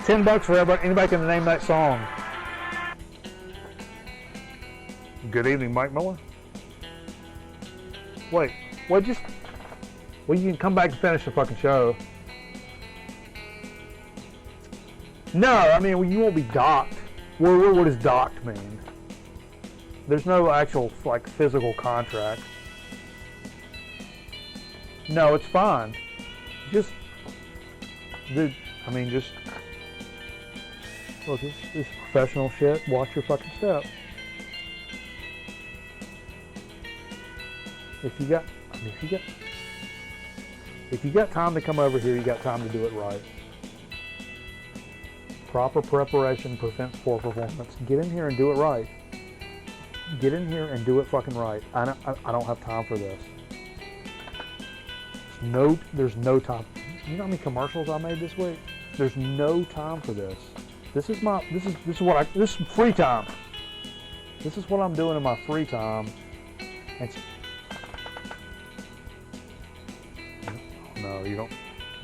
S1: $10 for everybody. Anybody can name that song. Good evening, Mike Miller. Wait, well, you can come back and finish the fucking show. No, I mean, you won't be docked. What does docked mean? There's no actual, like, physical contract. No, it's fine. Just look, this is professional shit. Watch your fucking step. If you got time to come over here, you got time to do it right. Proper preparation prevents poor performance. Get in here and do it right. Get in here and do it fucking right. I don't have time for this. There's no time. You know how many commercials I made this week? There's no time for this. This is free time. This is what I'm doing in my free time. No, you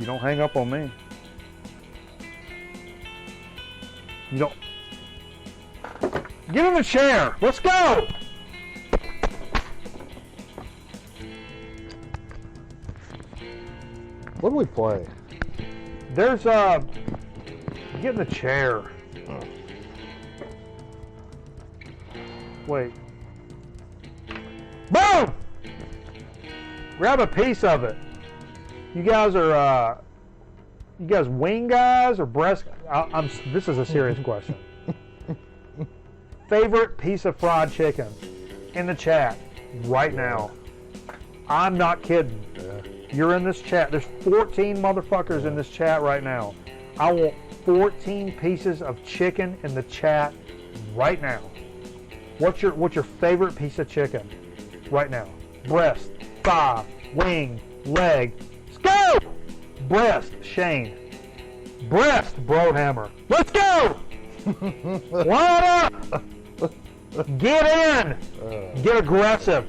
S1: don't hang up on me. You don't. Get in the chair. Let's go.
S2: What do we play?
S1: There's get in the chair. Wait. Boom! Grab a piece of it. You guys are wing guys or breast? This is a serious question. Favorite piece of fried chicken in the chat right now. I'm not kidding.
S2: Yeah.
S1: You're in this chat. There's 14 motherfuckers in this chat right now. I want 14 pieces of chicken in the chat right now. What's your favorite piece of chicken right now? Breast, thigh, wing, leg. Let's go! Breast, Shane. Breast, Broadhammer. Let's go! Line up! Get in! Get aggressive.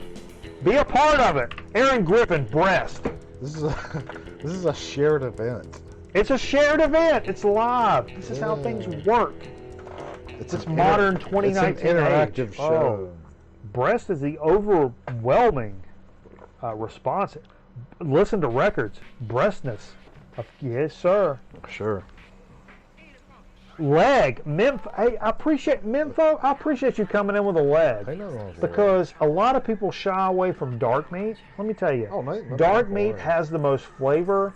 S1: Be a part of it. Aaron Griffin, breast.
S2: This is a shared event.
S1: It's a shared event. It's live. This is how things work. It's modern 2019
S2: It's an interactive
S1: age.
S2: show.
S1: Breast is the overwhelming response. Listen to records. Breastness. Yes, sir.
S2: Sure.
S1: Leg. Hey, I appreciate Mempho. I appreciate you coming in with a leg. Because a lot of people shy away from dark meat. Let me tell you. Dark meat has the most flavor,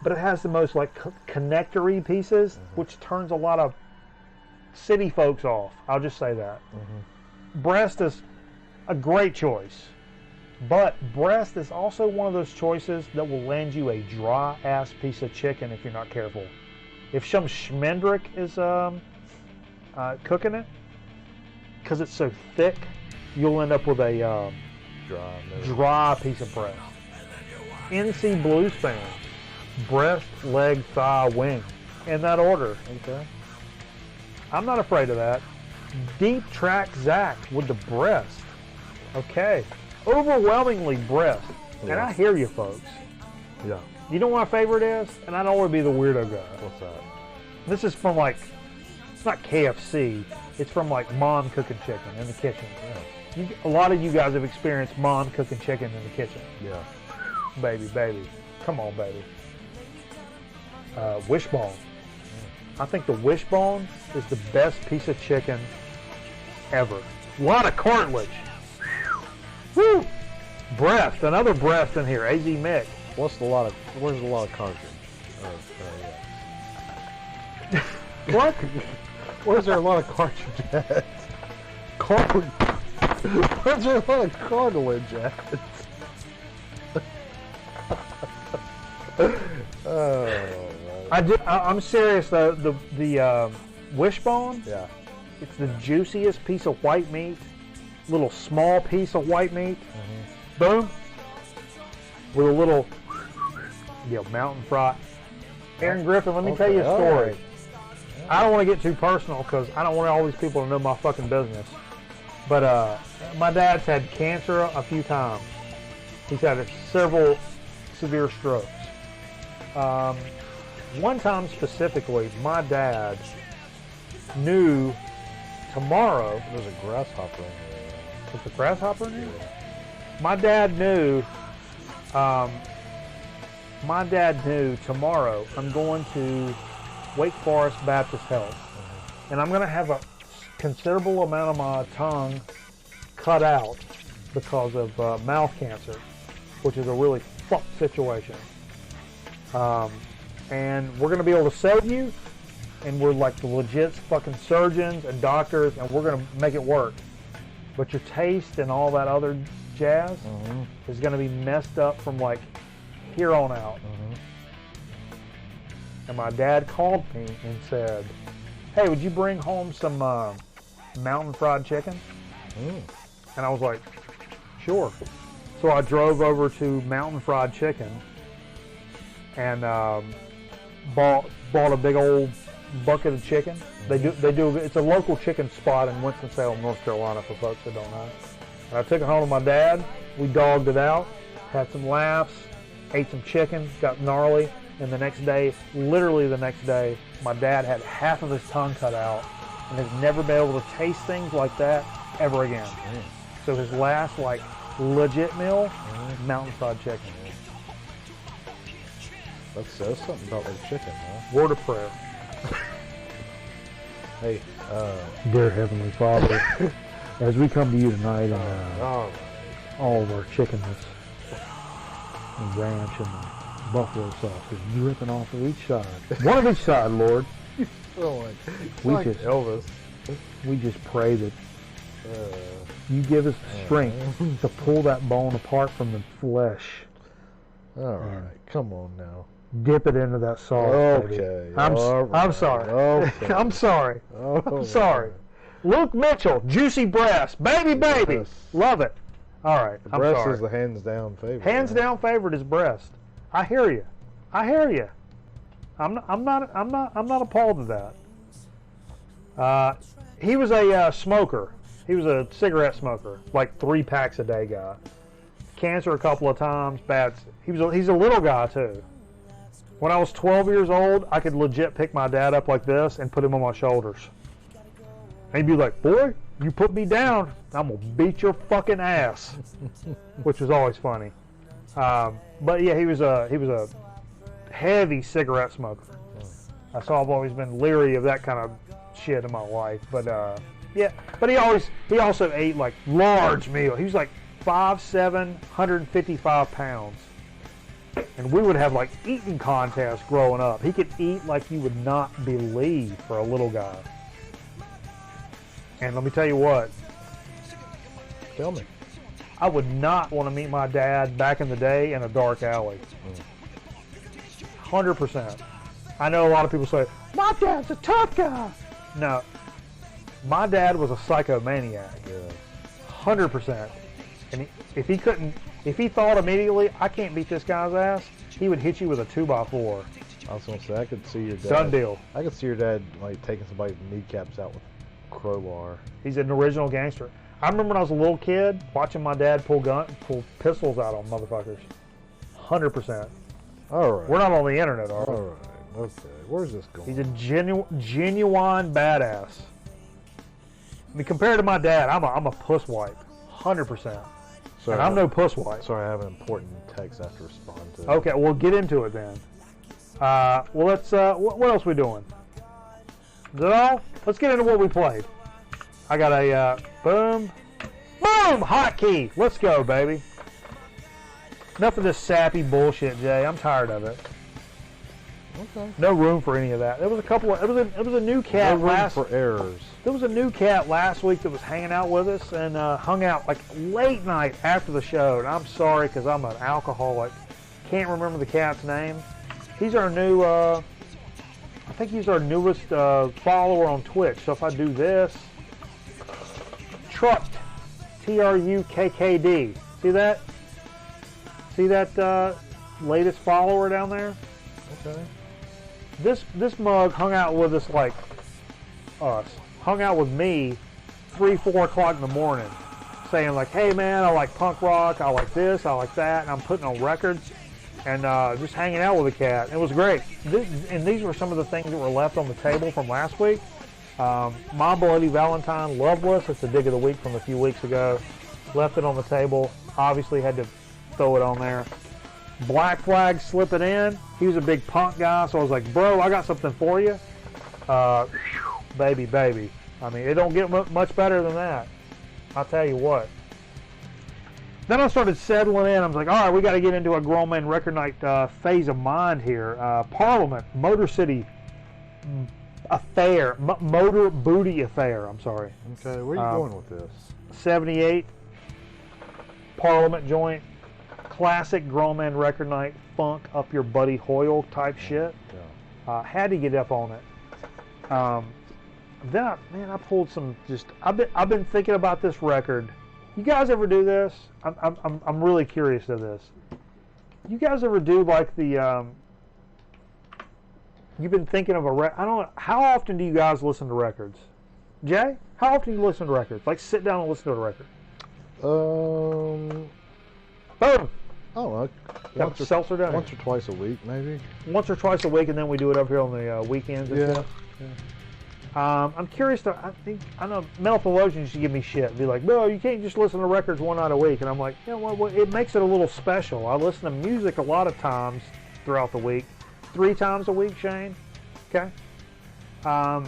S1: but it has the most like connectory pieces, which turns a lot of city folks off. I'll just say that. Breast is a great choice, but breast is also one of those choices that will land you a dry ass piece of chicken if you're not careful. If some schmendrick is cooking it, because it's so thick, you'll end up with a dry piece of breast. NC Blues fans, breast, leg, thigh, wing, in that order. Okay. I'm not afraid of that. Deep Track Zach with the breast. Okay. Overwhelmingly breast. And
S2: Yeah.
S1: I hear you folks.
S2: Yeah.
S1: You know what my favorite is? And I don't want to be the weirdo guy.
S2: What's that?
S1: This is from like, it's not KFC. It's from like mom cooking chicken in the kitchen.
S2: Yeah.
S1: A lot of you guys have experienced mom cooking chicken in the kitchen.
S2: Yeah.
S1: Baby. Come on, baby. Wishbone. I think the wishbone is the best piece of chicken ever. A lot of cartilage. Woo! Breast. Another breast in here. AZ Mick.
S2: Where's a lot of cartridge?
S1: What?
S2: Where's there a lot of cartridge at? Cartilage. Where's there a lot of cartilage at?
S1: I'm serious though. The wishbone.
S2: Yeah.
S1: It's the juiciest piece of white meat. Little small piece of white meat. Boom. With a little, mountain fry. Aaron Griffin, let me tell you a story.
S2: Right.
S1: I don't want to get too personal because I don't want all these people to know my fucking business. But my dad's had cancer a few times. He's had several severe strokes. One time specifically, my dad knew tomorrow.
S2: There's a grasshopper in there.
S1: Was the grasshopper in here? My dad knew. My dad knew tomorrow I'm going to Wake Forest Baptist Health, and I'm going to have a considerable amount of my tongue cut out because of mouth cancer, which is a really fucked situation. And we're going to be able to save you, and we're like the legit fucking surgeons and doctors, and we're going to make it work. But your taste and all that other jazz is going to be messed up from like here on out. And my dad called me and said, hey, would you bring home some mountain fried chicken? And I was like, sure. So I drove over to Mountain Fried Chicken and bought a big old bucket of chicken. They do. It's a local chicken spot in Winston-Salem, North Carolina, for folks that don't know. And I took it home to my dad. We dogged it out, had some laughs, ate some chicken, got gnarly, and the next day, literally the next day, my dad had half of his tongue cut out and has never been able to taste things like that ever again. So his last like legit meal, Mountain Fried Chicken.
S2: That says something about their chicken, huh?
S1: Word of prayer.
S2: Hey,
S1: Dear Heavenly Father, as we come to you tonight and all of our chicken and ranch and the buffalo sauce is dripping off of each side. One of each side, Lord.
S2: we like Elvis.
S1: We just pray that you give us the strength to pull that bone apart from the flesh.
S2: All right, come on now.
S1: Dip it into that sauce.
S2: Okay.
S1: Baby. I'm sorry.
S2: Okay.
S1: I'm sorry. I'm sorry. Luke Mitchell, juicy breast, baby.
S2: Yes.
S1: Love it. All right.
S2: The
S1: I'm
S2: breast
S1: sorry.
S2: is the hands down favorite.
S1: Hands down favorite is breast. I hear you. I'm not appalled at that. He was a smoker. He was a cigarette smoker, like 3 packs a day guy. Cancer a couple of times. Bad. He's a little guy too. When I was 12 years old, I could legit pick my dad up like this and put him on my shoulders. And he'd be like, boy, you put me down, I'm going to beat your fucking ass. Which was always funny. But yeah, he was a heavy cigarette smoker. So I've always been leery of that kind of shit in my life. But yeah, but he also ate like large meals. He was like 5'7", 155 pounds. And we would have like eating contests growing up. He could eat like you would not believe for a little guy. And let me tell you what.
S2: Tell me.
S1: I would not want to meet my dad back in the day in a dark alley. 100%. I know a lot of people say, my dad's a tough guy. No. My dad was a psychomaniac. 100%. And if he thought immediately, I can't beat this guy's ass, he would hit you with a 2x4.
S2: I was gonna say, I could see your dad.
S1: Done deal.
S2: I could see your dad like taking somebody's kneecaps out with a crowbar.
S1: He's an original gangster. I remember when I was a little kid watching my dad pull pistols out on motherfuckers. 100%.
S2: All right.
S1: We're not on the internet, are we?
S2: All right. Okay. Where's this going?
S1: He's a genuine badass. I mean, compared to my dad, I'm a puss wipe. 100%.
S2: Sorry,
S1: and I'm no puss wipe.
S2: Sorry, I have an important text I have to respond to.
S1: Okay, we'll get into it then. Well, let's. What else we doing? Is that all? Let's get into what we played. I got a boom hotkey. Let's go, baby. Enough of this sappy bullshit, Jay. I'm tired of it.
S2: Okay.
S1: No room for any of that. There was a couple of. It was a new cat
S2: No room for errors.
S1: There was a new cat last week that was hanging out with us and hung out like late night after the show. And I'm sorry because I'm an alcoholic. Can't remember the cat's name. He's our new. I think he's our newest follower on Twitch. So if I do this, Trucked, TRUKKD. See that? See that latest follower down there?
S2: Okay.
S1: This mug hung out with us like us. Hung out with me 3, 4 o'clock in the morning, saying like, hey man, I like punk rock, I like this, I like that, and I'm putting on records and just hanging out with the cat. It was great. And these were some of the things that were left on the table from last week. My Bloody Valentine, Loveless, it's the dig of the week from a few weeks ago. Left it on the table. Obviously had to throw it on there. Black Flag, Slip It In. He was a big punk guy, so I was like, bro, I got something for you. Baby. I mean, it don't get much better than that. I'll tell you what. Then I started settling in. I was like, all right, we got to get into a Grown Man Record Night phase of mind here. Parliament, Motor City Affair, Motor Booty Affair, I'm sorry.
S2: Okay, where are you going with this?
S1: 78, Parliament joint. Classic Grown Man Record Night, funk up your Buddy Hoyle type shit.
S2: Yeah.
S1: Had to get up on it. Then I pulled some. I've been thinking about this record. You guys ever do this? I'm really curious of this. You guys ever do like the? You've been thinking of a I don't know. How often do you guys listen to records? Jay, how often do you listen to records? Like sit down and listen to a record. Boom.
S2: I don't know.
S1: Got a seltzer down
S2: once or twice a week, maybe.
S1: Once or twice a week, and then we do it up here on the weekends. And stuff. I'm curious to. I know Mel Pelosi used to give me shit. Be like, bro, you can't just listen to records one night a week. And I'm like, you know what? It makes it a little special. I listen to music a lot of times throughout the week, 3 times a week, Shane. Okay. I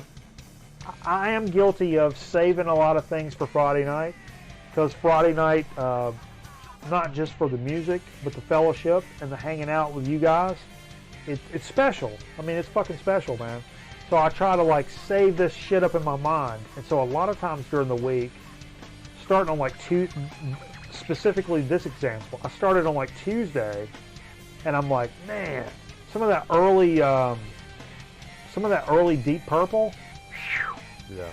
S1: am guilty of saving a lot of things for Friday night because Friday night. Not just for the music, but the fellowship and the hanging out with you guys. It's special. I mean, it's fucking special, man. So I try to like save this shit up in my mind. And so a lot of times during the week, starting on like specifically this example, I started on like Tuesday, and I'm like, man, some of that early Deep Purple,
S2: yeah,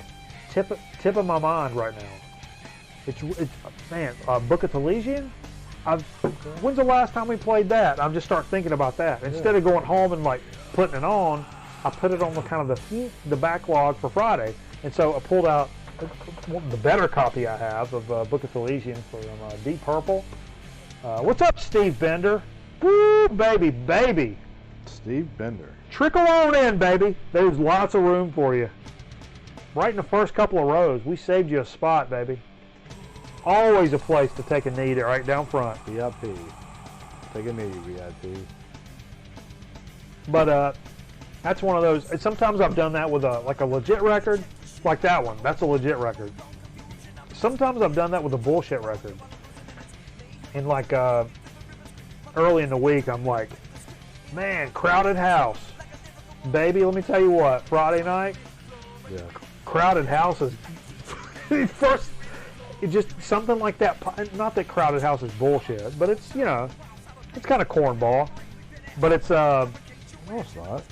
S1: tip of my mind right now. It's man, Book of Elysium. When's the last time we played that? I'm just start thinking about that instead of going home and like putting it on. I put it on the kind of the backlog for Friday, and so I pulled out the better copy I have of Book of Elysium from Deep Purple. What's up, Steve Bender? Woo, baby.
S2: Steve Bender.
S1: Trickle on in, baby. There's lots of room for you. Right in the first couple of rows, we saved you a spot, baby. Always a place to take a knee there, right down front.
S2: VIP. Take a knee, VIP.
S1: But that's one of those. Sometimes I've done that with a legit record, like that one. That's a legit record. Sometimes I've done that with a bullshit record. And like early in the week, I'm like, man, Crowded House, baby. Let me tell you what, Friday night.
S2: Yeah.
S1: Crowded House is first. It's just something like that. Not that Crowded House is bullshit, but it's, you know, it's kind of cornball. But it's
S2: no, it's not.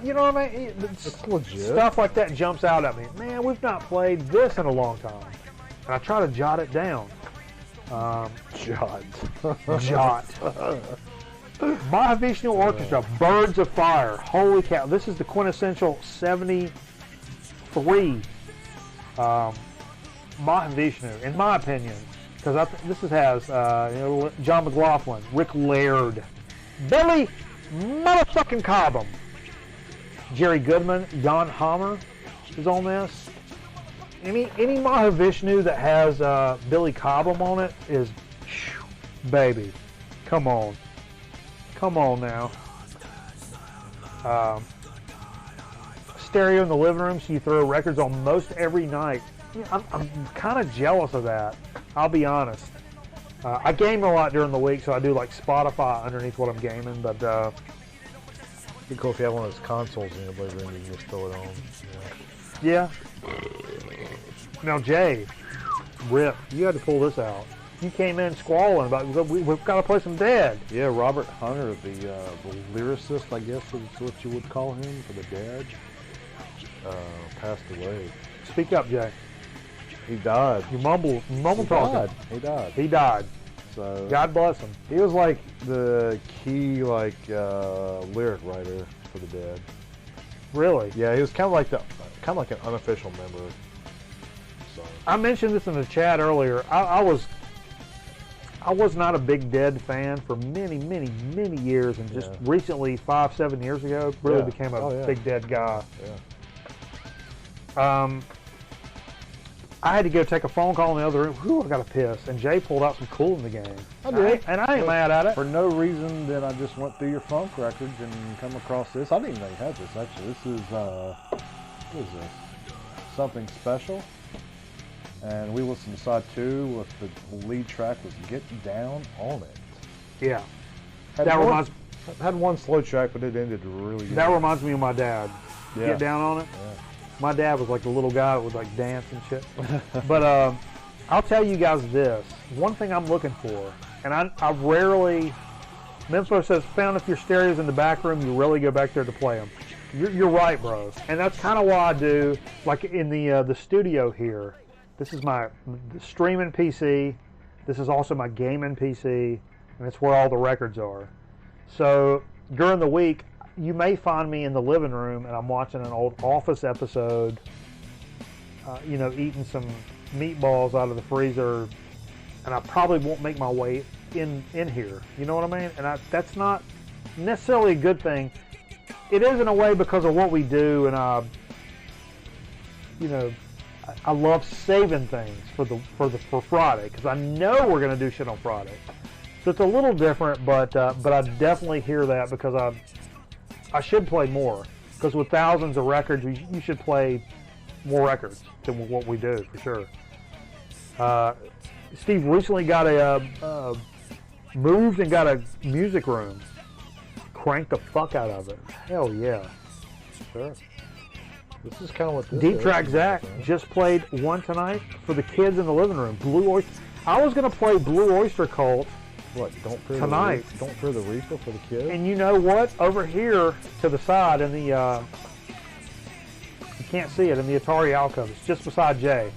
S1: You know what I mean?
S2: It's legit.
S1: Stuff like that jumps out at me. Man, we've not played this in a long time. And I try to jot it down.
S2: Jot.
S1: Mahavishnu Orchestra, Birds of Fire. Holy cow. This is the quintessential 73 Mahavishnu, in my opinion, because this has John McLaughlin, Rick Laird, Billy motherfucking Cobham, Jerry Goodman, Jan Hammer is on this. Any Mahavishnu that has Billy Cobham on it is, baby, come on now. Stereo in the living room, so you throw records on most every night. I'm kind of jealous of that, I'll be honest. I game a lot during the week, so I do like Spotify underneath what I'm gaming, but
S2: it'd be cool if you have one of those consoles in your living room, you can just throw it on.
S1: Yeah. Now, Jay, Rip, you had to pull this out. You came in squalling about, we've got to play some Dead.
S2: Yeah, Robert Hunter, the lyricist, I guess is what you would call him, for the Dead, passed away.
S1: Speak up, Jay.
S2: He died.
S1: You mumble talking.
S2: He died. So
S1: God bless him.
S2: he was like the key lyric writer for the Dead.
S1: Really?
S2: Yeah, he was kind of like an unofficial member. So
S1: I mentioned this in the chat earlier. I was not a big Dead fan for many years, and just recently, 5-7 years ago, really became a big Dead guy.
S2: Yeah.
S1: I had to go take a phone call in the other room. Whew, I got to piss. And Jay pulled out some Cool in the game.
S2: I did.
S1: And I ain't mad at it.
S2: For no reason that I just went through your funk records and come across this. I didn't even know you had this, actually. This is, what is this? Something Special. And we listened to side 2 with the lead track was Get Down on It.
S1: Yeah.
S2: Had one slow track, but it ended really good.
S1: That reminds me of my dad.
S2: Yeah.
S1: Get Down on It.
S2: Yeah.
S1: My dad was like the little guy that would like dance and shit. But I'll tell you guys this. One thing I'm looking for, and I rarely, Memphis says, found if your stereo's in the back room, you really go back there to play them. You're right, bro. And that's kind of why I do, like in the studio here, this is my streaming PC. This is also my gaming PC, and it's where all the records are. So during the week, you may find me in the living room and I'm watching an old Office episode, eating some meatballs out of the freezer, and I probably won't make my way in here. You know what I mean? And that's not necessarily a good thing. It is in a way because of what we do, and I love saving things for Friday, because I know we're going to do shit on Friday. So it's a little different, but I definitely hear that, because I should play more, because with thousands of records, you should play more records than what we do, for sure. Steve recently got moved and got a music room. Cranked the fuck out of it. Hell yeah.
S2: Sure. This is kind of what this
S1: Deep
S2: is.
S1: Track Zach just played one tonight for the kids in the living room. Blue Oyster. I was going to play Blue Oyster Cult.
S2: What?
S1: Tonight.
S2: Don't fear the Reaper for the kids.
S1: And you know what? Over here to the side in the you can't see it in the Atari alcove. It's just beside Jay,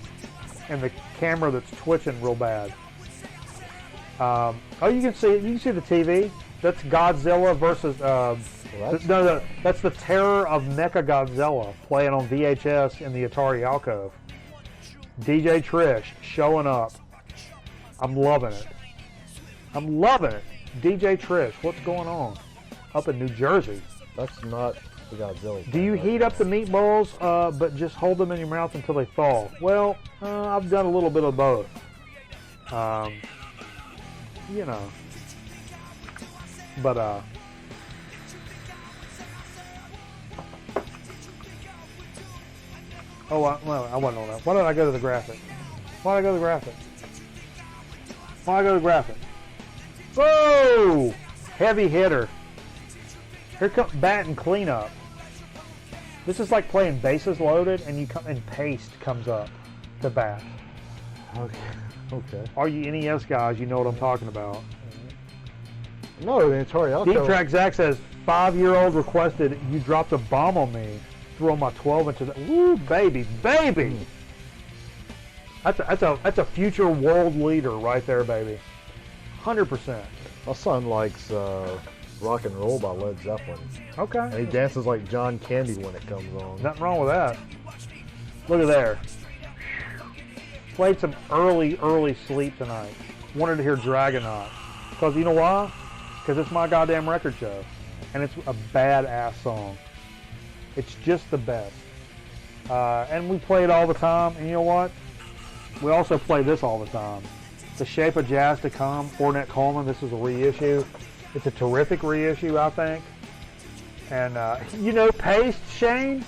S1: and the camera that's twitching real bad. Oh, you can see it. You can see the TV. That's Godzilla versus. That's the Terror of Mecha Godzilla playing on VHS in the Atari alcove. DJ Trish showing up. I'm loving it. DJ Trish, what's going on? Up in New Jersey.
S2: That's not the Godzilla.
S1: Do you heat up the meatballs, but just hold them in your mouth until they thaw? Well, I've done a little bit of both. But I wasn't on that. Why did I go to the graphic? Whoa! Heavy hitter. Here comes bat and cleanup. This is like playing bases loaded, and paste comes up to bat.
S2: Okay.
S1: All you NES guys, you know what I'm talking about.
S2: No, the Atari alcove.
S1: Deep Track Zach says, 5-year-old requested you dropped a bomb on me. Threw on my 12-inch. Woo, baby. That's a future world leader right there, baby. 100%.
S2: My son likes Rock and Roll by Led Zeppelin.
S1: Okay.
S2: And he dances like John Candy when it comes on.
S1: Nothing wrong with that. Look at there. Played some early Sleep tonight. Wanted to hear Dragonaut. Because you know why? Because it's my goddamn record show. And it's a badass song. It's just the best. And we play it all the time. And you know what? We also play this all the time. The Shape of Jazz to Come, Ornette Coleman. This is a reissue. It's a terrific reissue, I think. And you know Paste, Shane?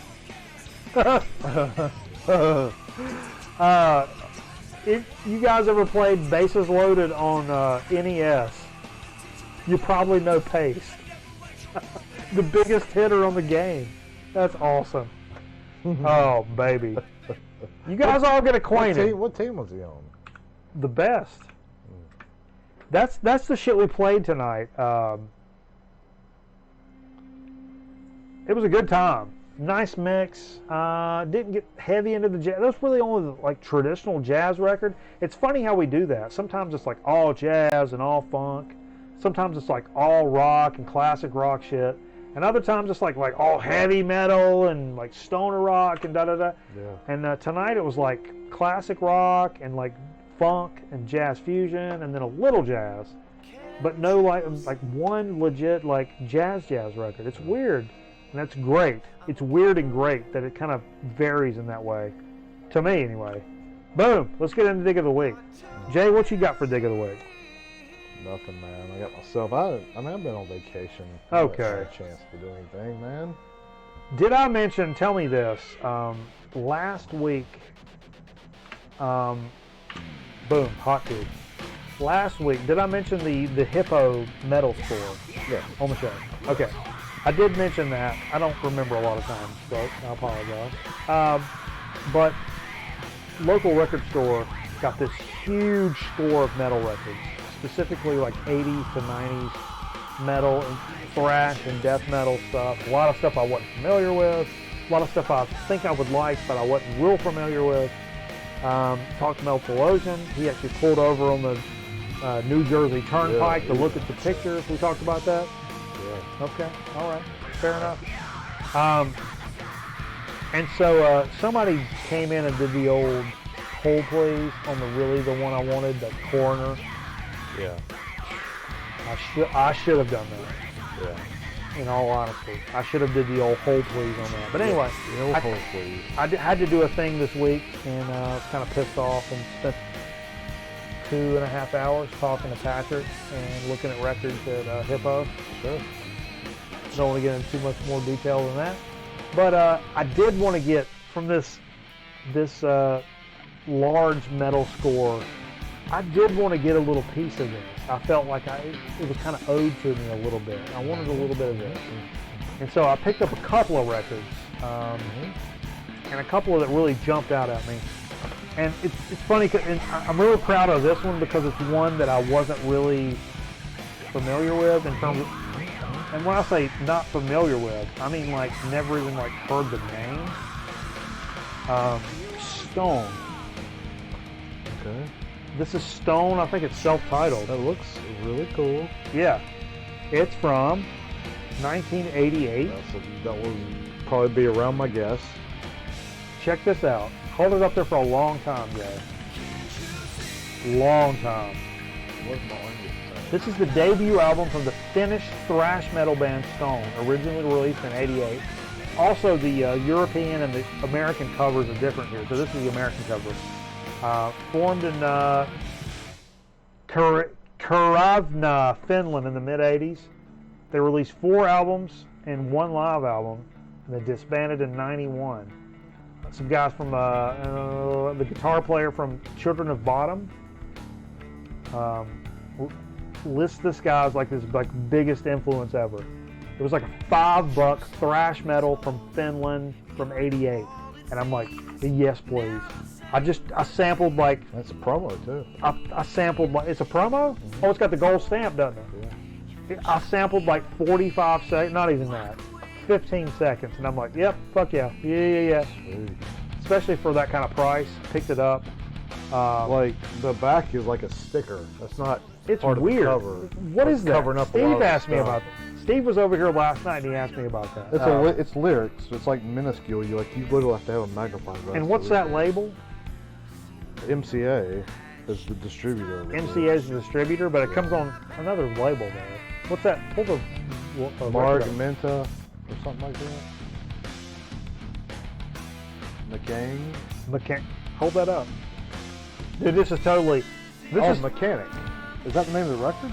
S1: If you guys ever played Bases Loaded on NES, you probably know Paste. The biggest hitter on the game. That's awesome. Oh, baby. You guys all get acquainted.
S2: What team was he on?
S1: The best. That's the shit we played tonight. It was a good time. Nice mix. Didn't get heavy into the jazz. That's really only the, like traditional jazz record. It's funny how we do that. Sometimes it's like all jazz and all funk. Sometimes it's like all rock and classic rock shit. And other times it's like all heavy metal and like stoner rock and da da da.
S2: Yeah.
S1: And tonight it was like classic rock and like funk and jazz fusion and then a little jazz, but no like one legit like jazz record. It's weird. And that's great. It's weird and great that it kind of varies in that way. To me, anyway. Boom. Let's get into Dig of the Week. Jay, what you got for Dig of the Week?
S2: Nothing, man. I got myself. I've been on vacation.
S1: Okay.
S2: I haven't had a chance to do anything, man.
S1: Did I mention, tell me this, last week, boom, hot take. Last week, did I mention the Hippo metal score?
S2: Yeah.
S1: On the show? Okay. I did mention that. I don't remember a lot of times, so I apologize. But local record store got this huge score of metal records, specifically like 80s to 90s metal and thrash and death metal stuff. A lot of stuff I wasn't familiar with. A lot of stuff I think I would like, but I wasn't real familiar with. Talked to Mel Theologian. He actually pulled over on the New Jersey Turnpike to look at the pictures. We talked about that.
S2: Yeah.
S1: Okay, all right, fair enough. And so somebody came in and did the old Hold Please on the one I wanted, the Coroner.
S2: Yeah.
S1: I should have done that.
S2: Yeah.
S1: In all honesty, I should have did the old Hold Please on that. But anyway,
S2: the old Hold Please.
S1: I had to do a thing this week, and I was kind of pissed off and spent 2.5 hours talking to Patrick and looking at records at Hippo.
S2: Sure.
S1: Don't want to get into too much more detail than that. But I did want to get from this large metal score, I did want to get a little piece of this. I felt like it was kind of owed to me a little bit. I wanted a little bit of this. And so I picked up a couple of records, and a couple that really jumped out at me. And it's funny, and I'm really proud of this one because it's one that I wasn't really familiar with in terms of, and when I say not familiar with, I mean like never even like heard the name. Stone.
S2: Okay.
S1: This is Stone. I think it's self-titled.
S2: That looks really cool.
S1: Yeah. It's from 1988.
S2: That would probably be around my guess.
S1: Check this out. Hold it up there for a long time, guys. Long time.
S2: What's my language?
S1: This is the debut album from the Finnish thrash metal band Stone, originally released in '88. Also, the European and the American covers are different here, so this is the American cover. Formed in Karavna, Finland in the mid-'80s. They released 4 albums and 1 live album, and they disbanded in '91. Some guys from the guitar player from Children of Bodom lists this guy as like this biggest influence ever. It was like a $5 thrash metal from Finland from '88, and I'm like, yes, please. I sampled like.
S2: That's a promo too.
S1: I sampled like, it's a promo? Mm-hmm. Oh, it's got the gold stamp, doesn't it? Yeah. I sampled like 45 seconds, not even that, 15 seconds, and I'm like, yep, fuck yeah, yeah. Especially for that kind of price, picked it up.
S2: Like the back is like a sticker. That's not.
S1: It's
S2: part
S1: weird.
S2: Of the cover.
S1: What is that?
S2: Covering up
S1: Steve asked me about that. Steve was over here last night and he asked me about that.
S2: It's lyrics. It's like minuscule. You literally have to have a magnifying glass.
S1: And what's that label?
S2: MCA is the distributor.
S1: MCA is the distributor, but it comes on another label there. What's that? Pull the
S2: Margarita or something like that. McCain.
S1: Hold that up. Dude, this is totally...
S2: Mechanic. Is that the name of the record?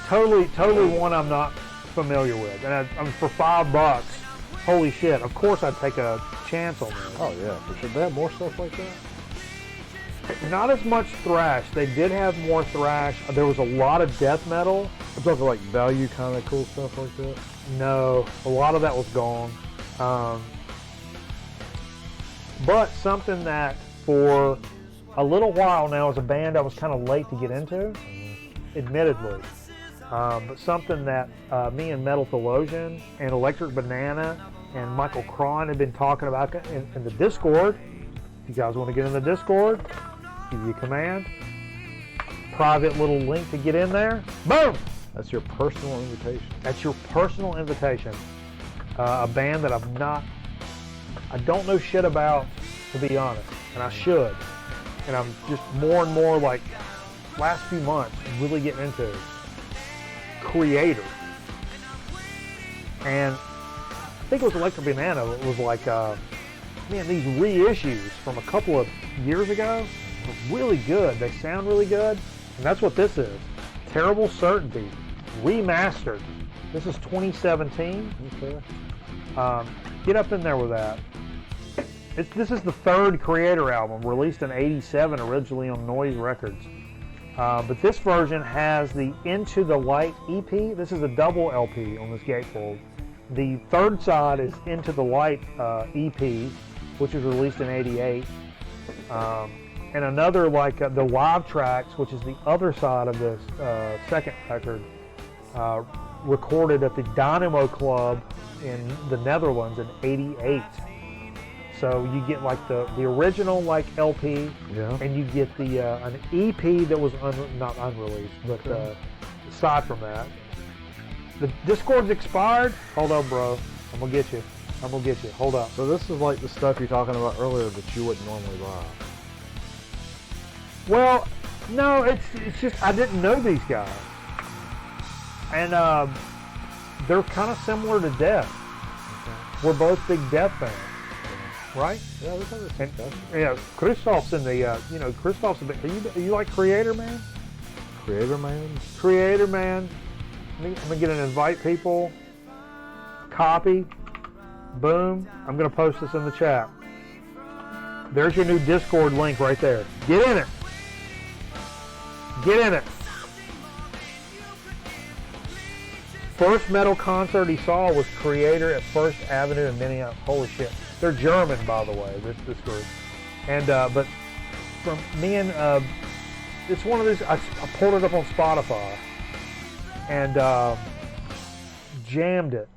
S1: Totally one I'm not familiar with. And I mean, for $5, holy shit, of course I'd take a chance on this.
S2: Oh yeah, for sure. They have more stuff like that?
S1: Not as much thrash. They did have more thrash. There was a lot of death metal.
S2: I'm talking like value kind of cool stuff like that?
S1: No, a lot of that was gone. But something that for a little while now as a band I was kind of late to get into, admittedly. But something that me and Metal Theologian and Electric Banana and Michael Cron had been talking about in the Discord. If you guys want to get in the Discord, give you a command. Private little link to get in there. Boom!
S2: That's your personal invitation.
S1: That's your personal invitation. A band that I don't know shit about, to be honest, and I should. And I'm just more and more, like, last few months, really getting into Creator. And I think it was Electric Banana. It was like, man, these reissues from a couple of years ago are really good. They sound really good. And that's what this is. Terrible Certainty, remastered. This is 2017.
S2: Okay.
S1: Get up in there with that. This is the third Creator album, released in '87, originally on Noise Records. But this version has the Into the Light EP. This is a double LP on this gatefold. The third side is Into the Light EP, which was released in '88. And another, like the live tracks, which is the other side of this second record, recorded at the Dynamo Club in the Netherlands in '88. So you get like the original like LP,
S2: yeah,
S1: and you get the an EP that was not unreleased, but aside from that, the Discord's expired. Hold on, bro. I'm gonna get you. Hold up.
S2: So this is like the stuff you're talking about earlier that you wouldn't normally buy.
S1: Well, no, it's just I didn't know these guys, and they're kind of similar to Death. Okay. We're both big Death fans. Right?
S2: Yeah, we have
S1: and, yeah, Christoph's in the, Christoph's a bit, are you like Creator Man?
S2: Creator Man?
S1: Creator Man. I'm going to get an invite people. Copy. Boom. I'm going to post this in the chat. There's your new Discord link right there. Get in it. Get in it. First metal concert he saw was Creator at First Avenue in Minneapolis. Holy shit. They're German, by the way, this group. And, but from me and, it's one of these, I pulled it up on Spotify and jammed it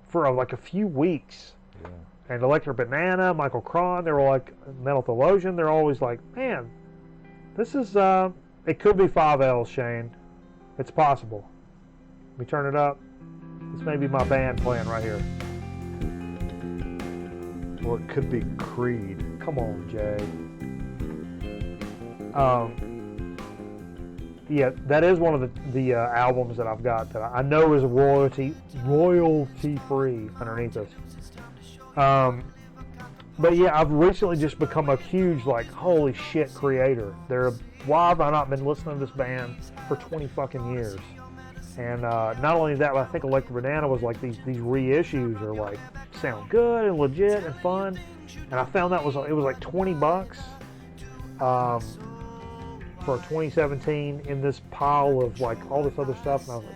S1: for like a few weeks.
S2: Yeah.
S1: And Electric Banana, Michael Cron, they were like, Metal Theologian, they're always like, man, this is, it could be 5Ls, Shane. It's possible. Let me turn it up. This may be my band playing right here.
S2: Or it could be Creed.
S1: Come on, Jay. Yeah, that is one of the albums that I've got that I know is royalty free underneath us. But yeah, I've recently just become a huge, like, holy shit Creator. Why have I not been listening to this band for 20 fucking years? And not only that, but I think Electric Banana was like these reissues are like sound good and legit and fun. And I found it was like $20 for 2017 in this pile of like all this other stuff. And I was like,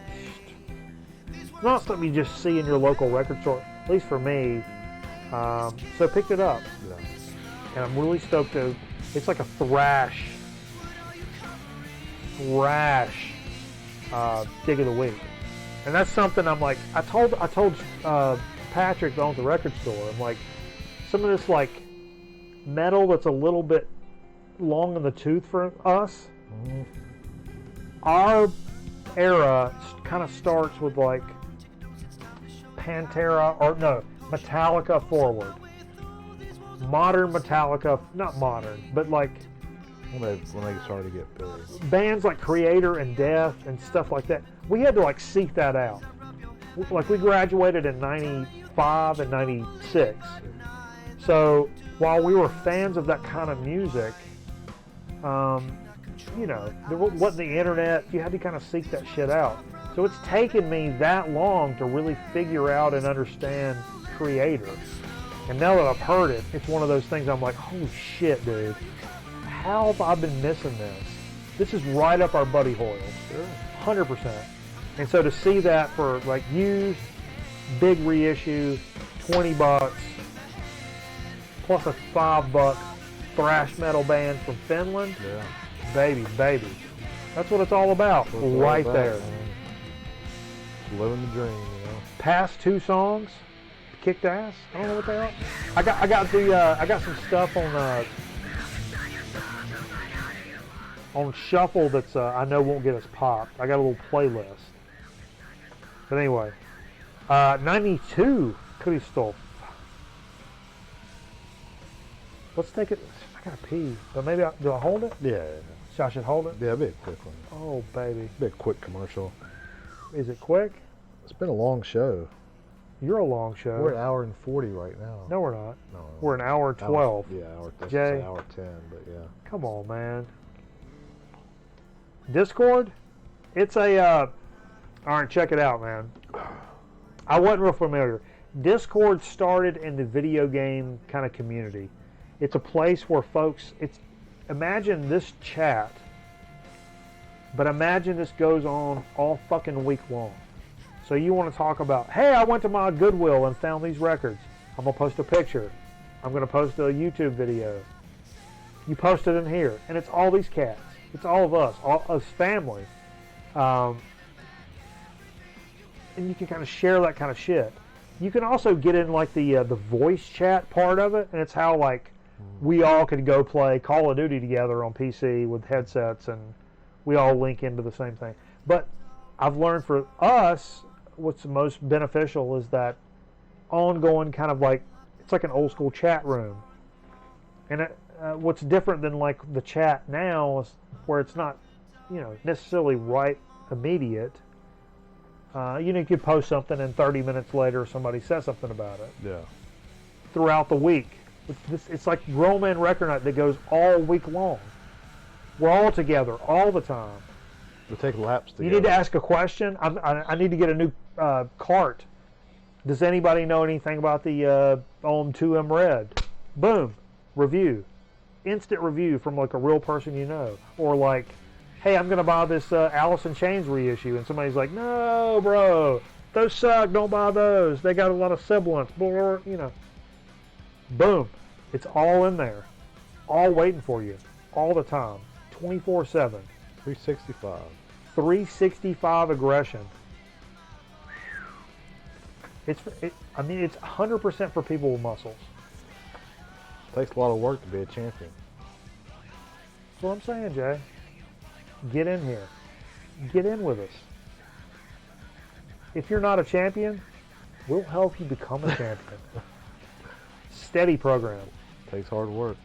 S1: it's not something you just see in your local record store, at least for me. So I picked it up.
S2: Yeah.
S1: And I'm really stoked to, it's like a thrash dig of the week, and that's something I'm like, I told Patrick that owns the record store, I'm like, some of this like metal that's a little bit long in the tooth for us, our era kind of starts with like Metallica forward. modern Metallica, not modern, but like
S2: when they started to get big.
S1: Bands like Creator and Death and stuff like that, we had to like seek that out. Like we graduated in 95 and 96. So while we were fans of that kind of music, you know, there wasn't the internet. You had to kind of seek that shit out. So it's taken me that long to really figure out and understand Creator. And now that I've heard it, it's one of those things I'm like, holy shit, dude. How have I been missing this? This is right up our buddy Hoyle. Sure. 100%. And so to see that for like used, big reissue, $20, plus a $5 thrash metal band from Finland,
S2: yeah.
S1: Baby. That's what it's all about, right there.
S2: Man. Living the dream, you know.
S1: Past 2 songs, kicked ass. I don't know what they are. I got some stuff on shuffle that's I know won't get us popped. I got a little playlist. But anyway, 92 Crystal. Let's take it. I gotta pee, but maybe do I hold it?
S2: Yeah.
S1: So I should hold it?
S2: Yeah, a bit quick one.
S1: Oh, baby.
S2: A bit quick commercial.
S1: Is it quick?
S2: It's been a long show.
S1: You're a long show.
S2: We're at 1 hour and 40 right now.
S1: No, we're not.
S2: No.
S1: We're an hour 12.
S2: Jay. Hour 10, but yeah.
S1: Come on, man. Discord? It's a, all right, check it out, man. I wasn't real familiar. Discord started in the video game kind of community. It's a place where folks, imagine this chat, but imagine this goes on all fucking week long. So you want to talk about, hey, I went to my Goodwill and found these records. I'm going to post a picture. I'm going to post a YouTube video. You post it in here. And it's all these cats. It's all of us, all us family. And you can kind of share that kind of shit. You can also get in like the voice chat part of it, and it's how like we all could go play Call of Duty together on PC with headsets, and we all link into the same thing. But I've learned for us, what's the most beneficial is that ongoing kind of like, it's like an old school chat room. And what's different than like the chat now is where it's not, you know, necessarily right immediate. You know, you could post something and 30 minutes later somebody says something about it.
S2: Yeah.
S1: Throughout the week. It's like Grown Man Record Night that goes all week long. We're all together all the time.
S2: We take laps together.
S1: You need to ask a question. I need to get a new cart. Does anybody know anything about the OM 2M Red? Boom. Review. Instant review from like a real person you know. Or like, hey, I'm going to buy this Alice in Chains reissue. And somebody's like, no, bro. Those suck. Don't buy those. They got a lot of sibilance. You know. Boom. It's all in there. All waiting for you. All the time. 24/7.
S2: 365.
S1: 365 aggression. I mean, it's 100% for people with muscles.
S2: Takes a lot of work to be a champion.
S1: That's what I'm saying, Jay. Get in here. Get in with us. If you're not a champion, we'll help you become a champion. Steady program.
S2: Takes hard work.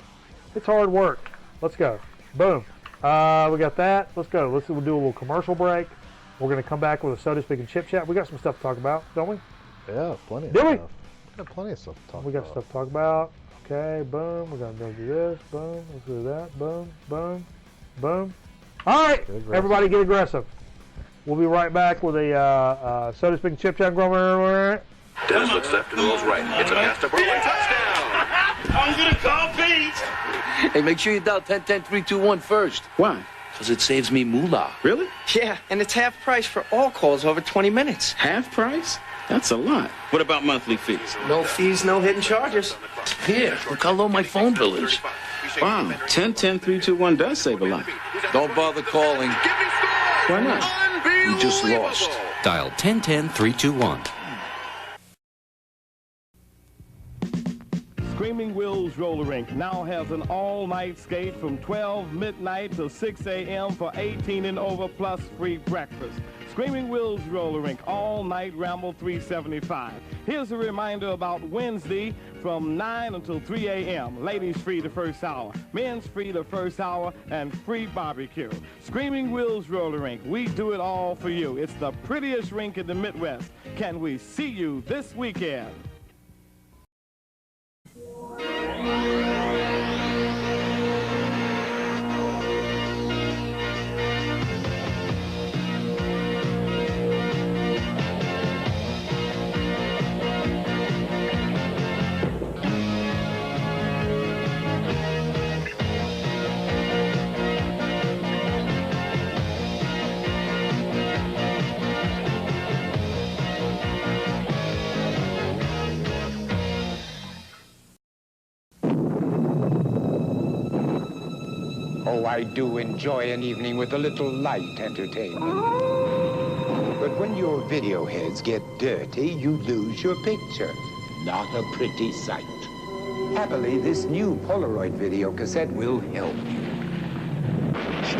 S1: It's hard work. Let's go. Boom. We got that. Let's go. We'll do a little commercial break. We're going to come back with a Soda Speak and Chip Chat. We got some stuff to talk about, don't we?
S2: Yeah, plenty of
S1: Do we?
S2: stuff. We got plenty of stuff to talk about.
S1: We got stuff to talk about. Okay, boom. We're going to go do this. Boom. Let's do that. Boom. Boom. Boom. All right. Everybody get aggressive. We'll be right back with a Soda Speak and Chip Chat.
S4: Dennis looks left and rolls right. It's a pass to Broadway. Touchdown!
S5: I'm gonna call Pete!
S6: Hey, make sure you dial 10-10-3-2-1 first.
S5: Why?
S6: Because it saves me moolah.
S5: Really?
S7: Yeah, and it's half price for all calls over 20 minutes.
S5: Half price? That's a lot. What about monthly fees?
S7: No fees, no hidden charges.
S6: Here, look how low my phone bill is.
S5: Wow, 10-10-3-2-1 does save a lot.
S6: Don't bother calling.
S5: Why not?
S6: You just lost.
S8: Dial 10-10-3-2-1. Screaming Will's Roller Rink now has an all-night skate from 12 midnight to 6 a.m. for 18 and over plus free breakfast. Screaming Will's Roller Rink, all night Ramble 375. Here's a reminder about Wednesday from 9 until 3 a.m. Ladies free the first hour, men's free the first hour, and free barbecue. Screaming Will's Roller Rink, we do it all for you. It's the prettiest rink in the Midwest. Can we see you this weekend?
S9: Oh, I do enjoy an evening with a little light entertainment. But when your video heads get dirty, you lose your picture. Not a pretty sight. Happily, this new Polaroid video cassette will help you.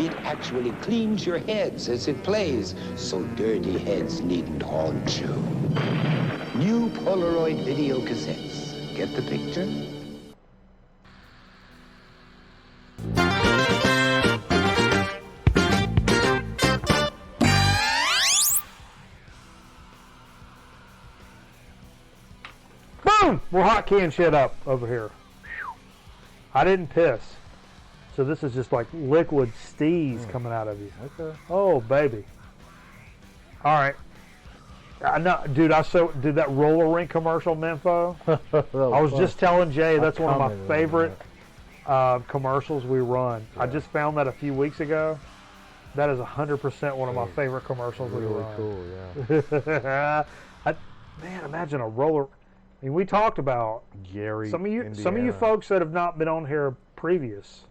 S9: It actually cleans your heads as it plays, so dirty heads needn't haunt you. New Polaroid video cassettes. Get the picture?
S1: Boom! We're hotkeying shit up over here. I didn't piss. So this is just like liquid steez coming out of you.
S2: Okay.
S1: Oh, baby. All right. I know, dude, did that roller rink commercial, Menfo? I was just telling Jay that's one of my favorite commercials we run. Yeah. I just found that a few weeks ago. That is 100% one of my favorite commercials we run.
S2: Really cool, yeah.
S1: Man, imagine a roller. I mean, we talked about
S2: Gary.
S1: Some of you folks that have not been on here previous.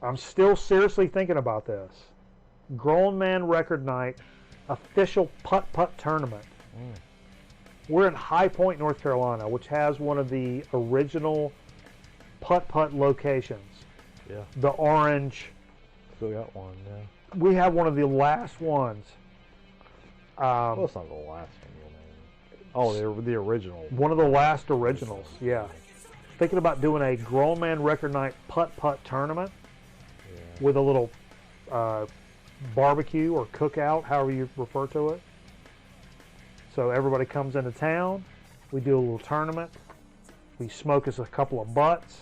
S1: I'm still seriously thinking about this. Grown Man Record Night, official putt-putt tournament. We're in High Point, North Carolina, which has one of the original putt-putt locations.
S2: Yeah.
S1: The orange.
S2: Still got one, yeah.
S1: We have one of the last ones.
S2: Well, it's not the last one. Oh, the original.
S1: One of the last originals, yeah. Thinking about doing a Grown Man Record Night putt-putt tournament with a little barbecue or cookout, however you refer to it. So everybody comes into town. We do a little tournament. We smoke us a couple of butts,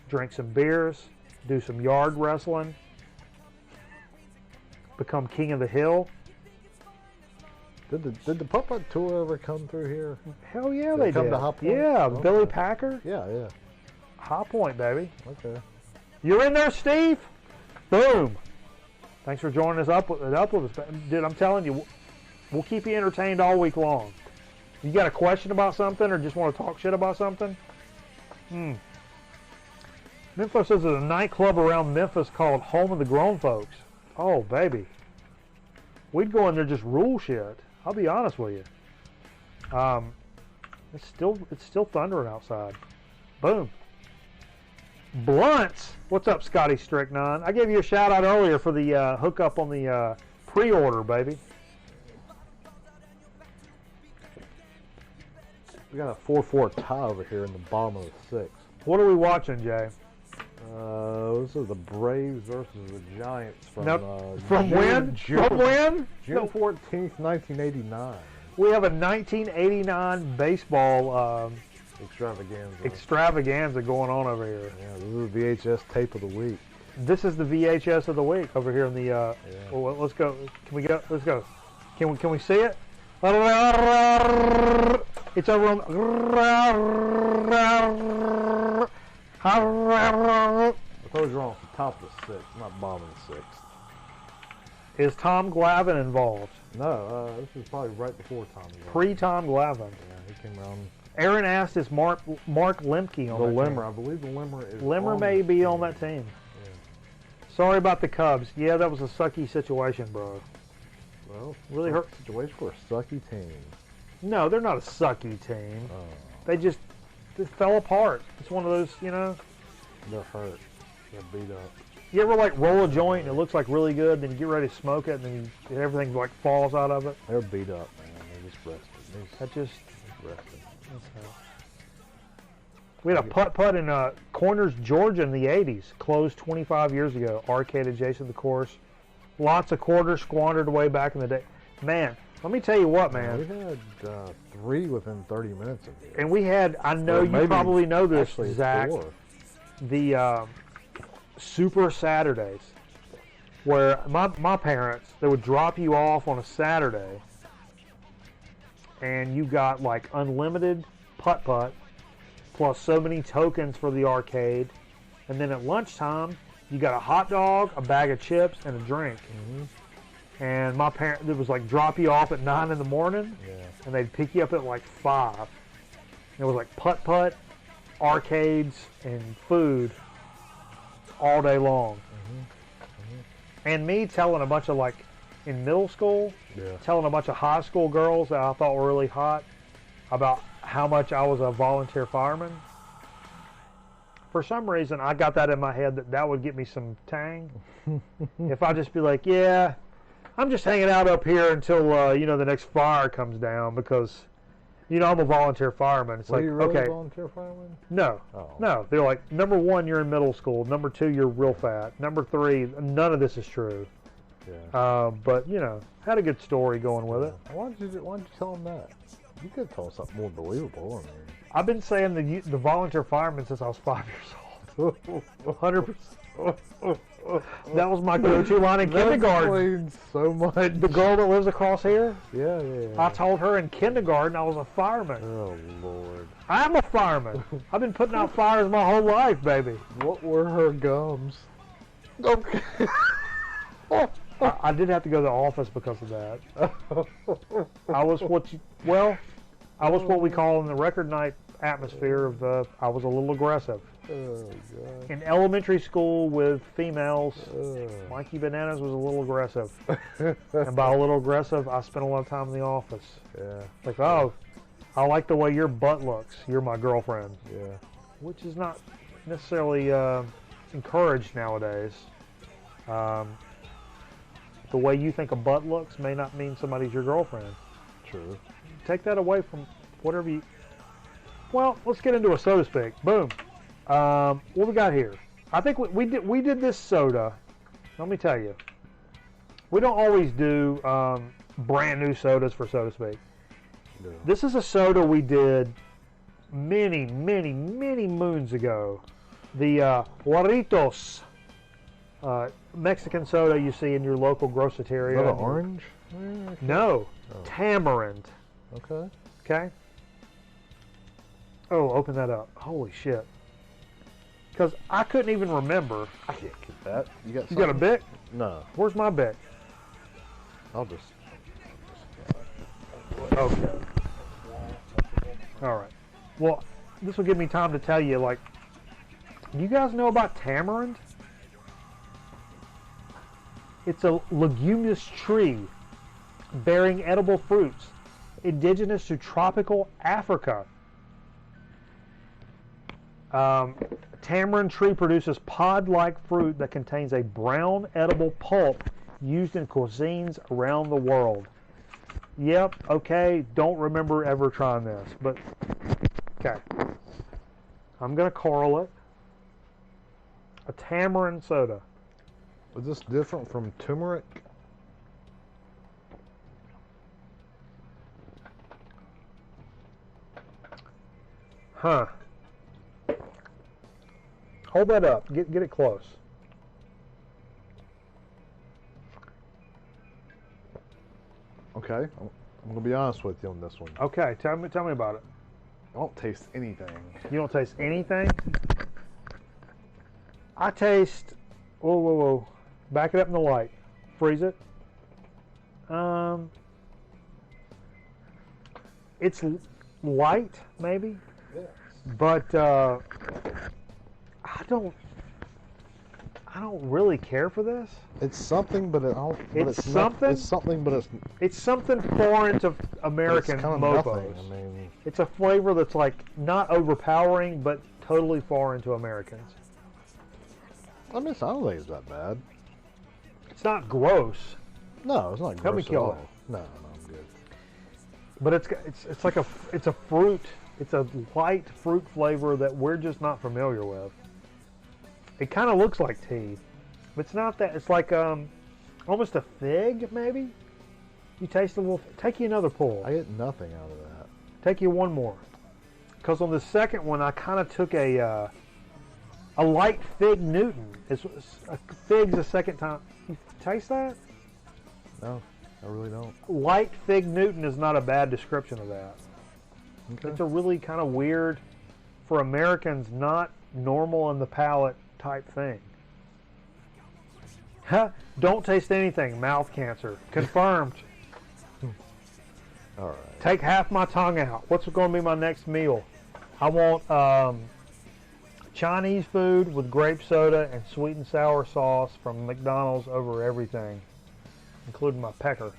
S1: drink some beers, do some yard wrestling, become king of the hill.
S2: Did the putt-putt tour ever come through here?
S1: Hell yeah, they did.
S2: Come to High Point?
S1: Yeah,
S2: okay.
S1: Billy Packer.
S2: Yeah.
S1: High Point, baby.
S2: Okay.
S1: You're in there, Steve? Boom. Thanks for joining us up with us. Dude, I'm telling you, we'll keep you entertained all week long. You got a question about something or just want to talk shit about something? Memphis says there's a nightclub around Memphis called Home of the Grown Folks. Oh, baby. We'd go in there just rule shit. I'll be honest with you. It's still thundering outside. Boom. Blunts. What's up, Scotty Strychnine? I gave you a shout out earlier for the hookup on the pre-order, baby.
S2: We got a 4-4 tie over here in the bottom of the sixth.
S1: What are we watching, Jay?
S2: This is the Braves versus the Giants from
S1: from when? From when?
S2: June 14th, 1989.
S1: We have a 1989 baseball extravaganza going on over here.
S2: Yeah, this is the VHS tape of the week.
S1: This is the VHS of the week over here in the. Well, let's go. Can we go? Let's go. Can we see it? It's over on.
S2: I thought it was wrong. The top of the sixth, not bottom of the sixth.
S1: Is Tom Glavine involved?
S2: No, this is probably right before Tom Glavine.
S1: Pre-Tom Glavine.
S2: Yeah, he came around.
S1: Aaron asked, is Mark Lemke on
S2: the
S1: that
S2: Limmer?
S1: team?
S2: I believe the Limmer is.
S1: Limmer may be on that team.
S2: Yeah.
S1: Sorry about the Cubs. Yeah, that was a sucky situation, bro.
S2: Well,
S1: really hurt
S2: situation for a sucky team.
S1: No, they're not a sucky team.
S2: Oh.
S1: They just it fell apart. It's one of those, you know.
S2: They're hurt. They're beat up.
S1: You ever like roll a joint and it looks like really good, then you get ready to smoke it, and then everything like falls out of it?
S2: They're beat up, man. They're just rested.
S1: That just
S2: rested.
S1: We had a putt-putt in Corners, Georgia in the 80s. Closed 25 years ago. Arcade adjacent to the course. Lots of quarters squandered away back in the day. Man, let me tell you what, man.
S2: We had 3 within 30 minutes of here.
S1: And we had, I know you probably know this, Zach,
S2: 4.
S1: the Super Saturdays, where my parents, they would drop you off on a Saturday, and you got like unlimited putt-putt, plus so many tokens for the arcade, and then at lunchtime, you got a hot dog, a bag of chips, and a drink. Mm-hmm. And my parents, it was like drop you off at 9 in the morning, and they'd pick you up at like 5. And it was like putt-putt, arcades, and food all day long. Mm-hmm. Mm-hmm. And me telling a bunch of like, in middle school, telling a bunch of high school girls that I thought were really hot about how much I was a volunteer fireman. For some reason, I got that in my head that would get me some tang. If I just be like, yeah, I'm just hanging out up here until, you know, the next fire comes down because, you know, I'm a volunteer fireman. It's
S2: Were
S1: like,
S2: you really
S1: okay.
S2: a volunteer fireman?
S1: No.
S2: Oh.
S1: No. They're like, number 1, you're in middle school. Number 2, you're real fat. Number 3, none of this is true.
S2: Yeah.
S1: But, you know, had a good story going with it.
S2: Why did you tell them that? You could have told something more believable. I mean,
S1: I've been saying the volunteer fireman since I was 5 years old. 100%. That was my go-to line in kindergarten.
S2: Explains so much.
S1: The girl that lives across here,
S2: Yeah.
S1: I told her in kindergarten I was a fireman.
S2: Oh, Lord.
S1: I'm a fireman. I've been putting out fires my whole life, baby.
S2: What were her gums? Okay.
S1: I did have to go to the office because of that. I was what we call in the record night atmosphere of I was a little aggressive.
S2: Oh, God.
S1: In elementary school with females, Mikey Bananas was a little aggressive. And by a little aggressive, I spent a lot of time in the office.
S2: Yeah.
S1: Like, oh, I like the way your butt looks. You're my girlfriend.
S2: Yeah.
S1: Which is not necessarily encouraged nowadays. The way you think a butt looks may not mean somebody's your girlfriend.
S2: True.
S1: Take that away from whatever you... Well, let's get into a soda speak. Boom. What we got here? I think we did this soda. Let me tell you. We don't always do brand new sodas for Soda Speak. No. This is a soda we did many moons ago. The Juaritos Mexican soda you see in your local groceteria.
S2: Is that an orange?
S1: No. Oh. Tamarind.
S2: Okay.
S1: Okay. Oh, open that up. Holy shit. Because I couldn't even remember.
S2: I can't get that. You
S1: got a Bic?
S2: No.
S1: Where's my Bic?
S2: I'll just...
S1: Okay. All right. Well, this will give me time to tell you, like, do you guys know about tamarind? It's a leguminous tree bearing edible fruits, indigenous to tropical Africa. Tamarind tree produces pod-like fruit that contains a brown edible pulp used in cuisines around the world. Yep, okay, don't remember ever trying this, but okay. I'm going to call it a tamarind soda.
S2: Is this different from turmeric?
S1: Huh. Hold that up. Get it close.
S2: Okay, I'm gonna be honest with you on this one.
S1: Okay, tell me about it.
S2: I don't taste anything.
S1: You don't taste anything? I taste. Whoa. Back it up in the light. Freeze it. It's light, maybe. Yes. But I I don't really care for this.
S2: It's something, but
S1: It's something.
S2: It's something, but
S1: It's something foreign to American
S2: kind of
S1: mofos.
S2: nothing. I mean,
S1: It's a flavor that's like not overpowering, but totally foreign to Americans.
S2: I don't think it's that bad.
S1: It's not gross,
S2: No, it's not gross
S1: Help me
S2: at
S1: kill
S2: all.
S1: it.
S2: No, I'm good.
S1: but it's like it's a fruit. It's a light fruit flavor that we're just not familiar with. It kind of looks like tea, but it's not that. It's like almost a fig, maybe. You taste a little. Take you another pull.
S2: I get nothing out of that.
S1: Take you one more. Because on the second one, I kind of took a light fig Newton. A fig's the second time. You taste that?
S2: No, I really don't.
S1: Light fig Newton is not a bad description of that.
S2: Okay.
S1: It's a really kind of weird, for Americans, not normal in the palate type thing. Don't taste anything. Mouth cancer. Confirmed.
S2: All right.
S1: Take half my tongue out. What's going to be my next meal? I want Chinese food with grape soda and sweet and sour sauce from McDonald's over everything, including my pecker.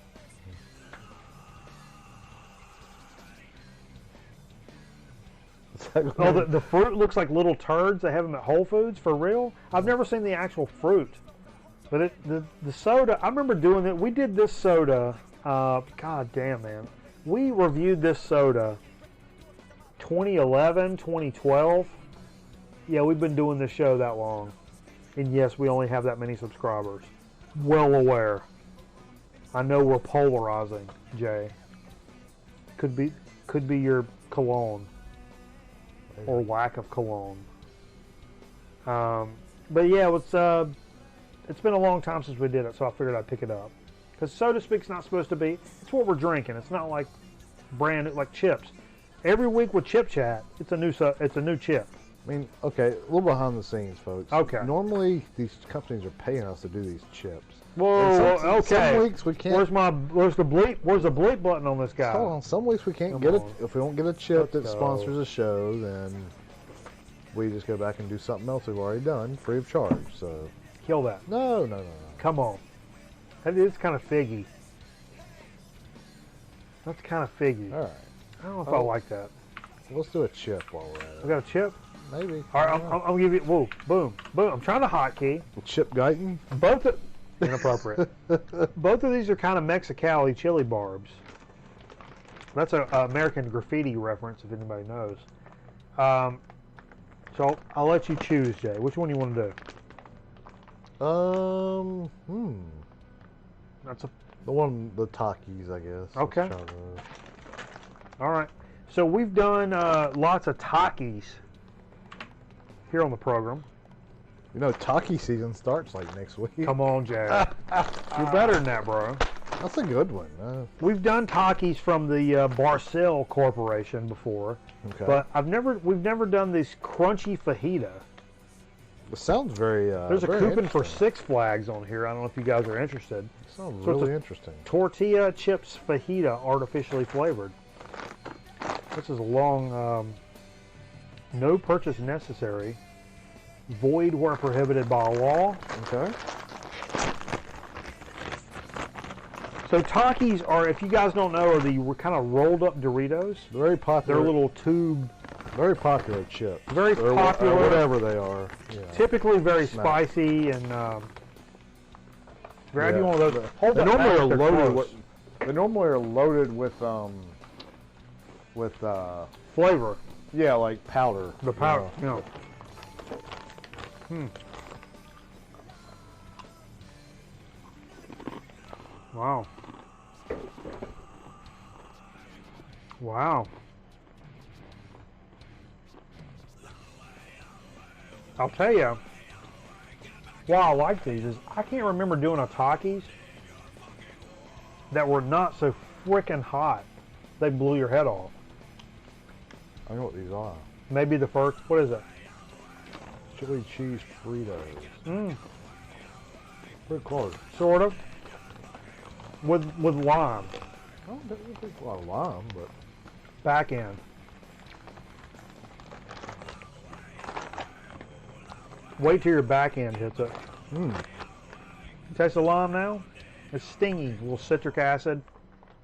S1: Oh, the fruit looks like little turds. They have them at Whole Foods, for real? I've never seen the actual fruit. But the soda, I remember doing it. We did this soda, god damn, man. We reviewed this soda 2011, 2012. Yeah, we've been doing this show that long. And yes, we only have that many subscribers. Well aware. I know we're polarizing, Jay. Could be your cologne. Or lack of cologne. But yeah, it's been a long time since we did it, so I figured I'd pick it up. Because Soda Speak's not supposed to be, it's what we're drinking. It's not like like chips. Every week with Chip Chat, it's a new chip.
S2: I mean, okay, a little behind the scenes, folks.
S1: Okay.
S2: Normally, these companies are paying us to do these chips.
S1: Whoa, okay.
S2: Some weeks we can't.
S1: Where's the bleep button on this guy?
S2: Hold on. Some weeks we can't get it. If we don't get a chip that sponsors a show, then we just go back and do something else we've already done, free of charge. So
S1: kill that.
S2: No.
S1: Come on. That is kind of figgy. That's kind of figgy.
S2: All right.
S1: I don't know if I like that.
S2: Let's do a chip while we're at it.
S1: We got a chip?
S2: Maybe.
S1: All right, I'll give you. Whoa, boom. I'm trying to hotkey.
S2: Chip Guyton?
S1: Inappropriate. Both of these are kind of Mexicali chili barbs. That's an American Graffiti reference, if anybody knows. So I'll let you choose, Jay. Which one you want to do? That's
S2: the Takis, I guess.
S1: Okay. All right. So we've done lots of Takis here on the program.
S2: You know, Taki season starts like next week.
S1: Come on, Jay. You're better than that, bro.
S2: That's a good one.
S1: We've done Takis from the Barcel Corporation before, but we've never done this crunchy fajita.
S2: It sounds very.
S1: There's a coupon for Six Flags on here. I don't know if you guys are interested.
S2: It sounds really interesting.
S1: Tortilla chips fajita, artificially flavored. This is a long. No purchase necessary. Void where prohibited by law.
S2: Okay.
S1: So Takis are, if you guys don't know, are the kind of rolled up Doritos.
S2: Very popular.
S1: They're little tube.
S2: Very popular chips.
S1: Very popular.
S2: Or whatever they are. Yeah.
S1: Typically very spicy and grab you one of those.
S2: They normally are loaded. They normally are loaded with
S1: flavor.
S2: Yeah, like powder.
S1: The powder. You know. Wow. Wow. I'll tell you, why I like these is I can't remember doing a Takis that were not so freaking hot. They blew your head off.
S2: I know what these are.
S1: Maybe the first, what is it?
S2: Chili cheese Fritos. Pretty close.
S1: Sort of. With lime.
S2: I don't think a lot of lime, but
S1: back end. Wait till your back end hits it. You taste the lime now? It's stingy, a little citric acid.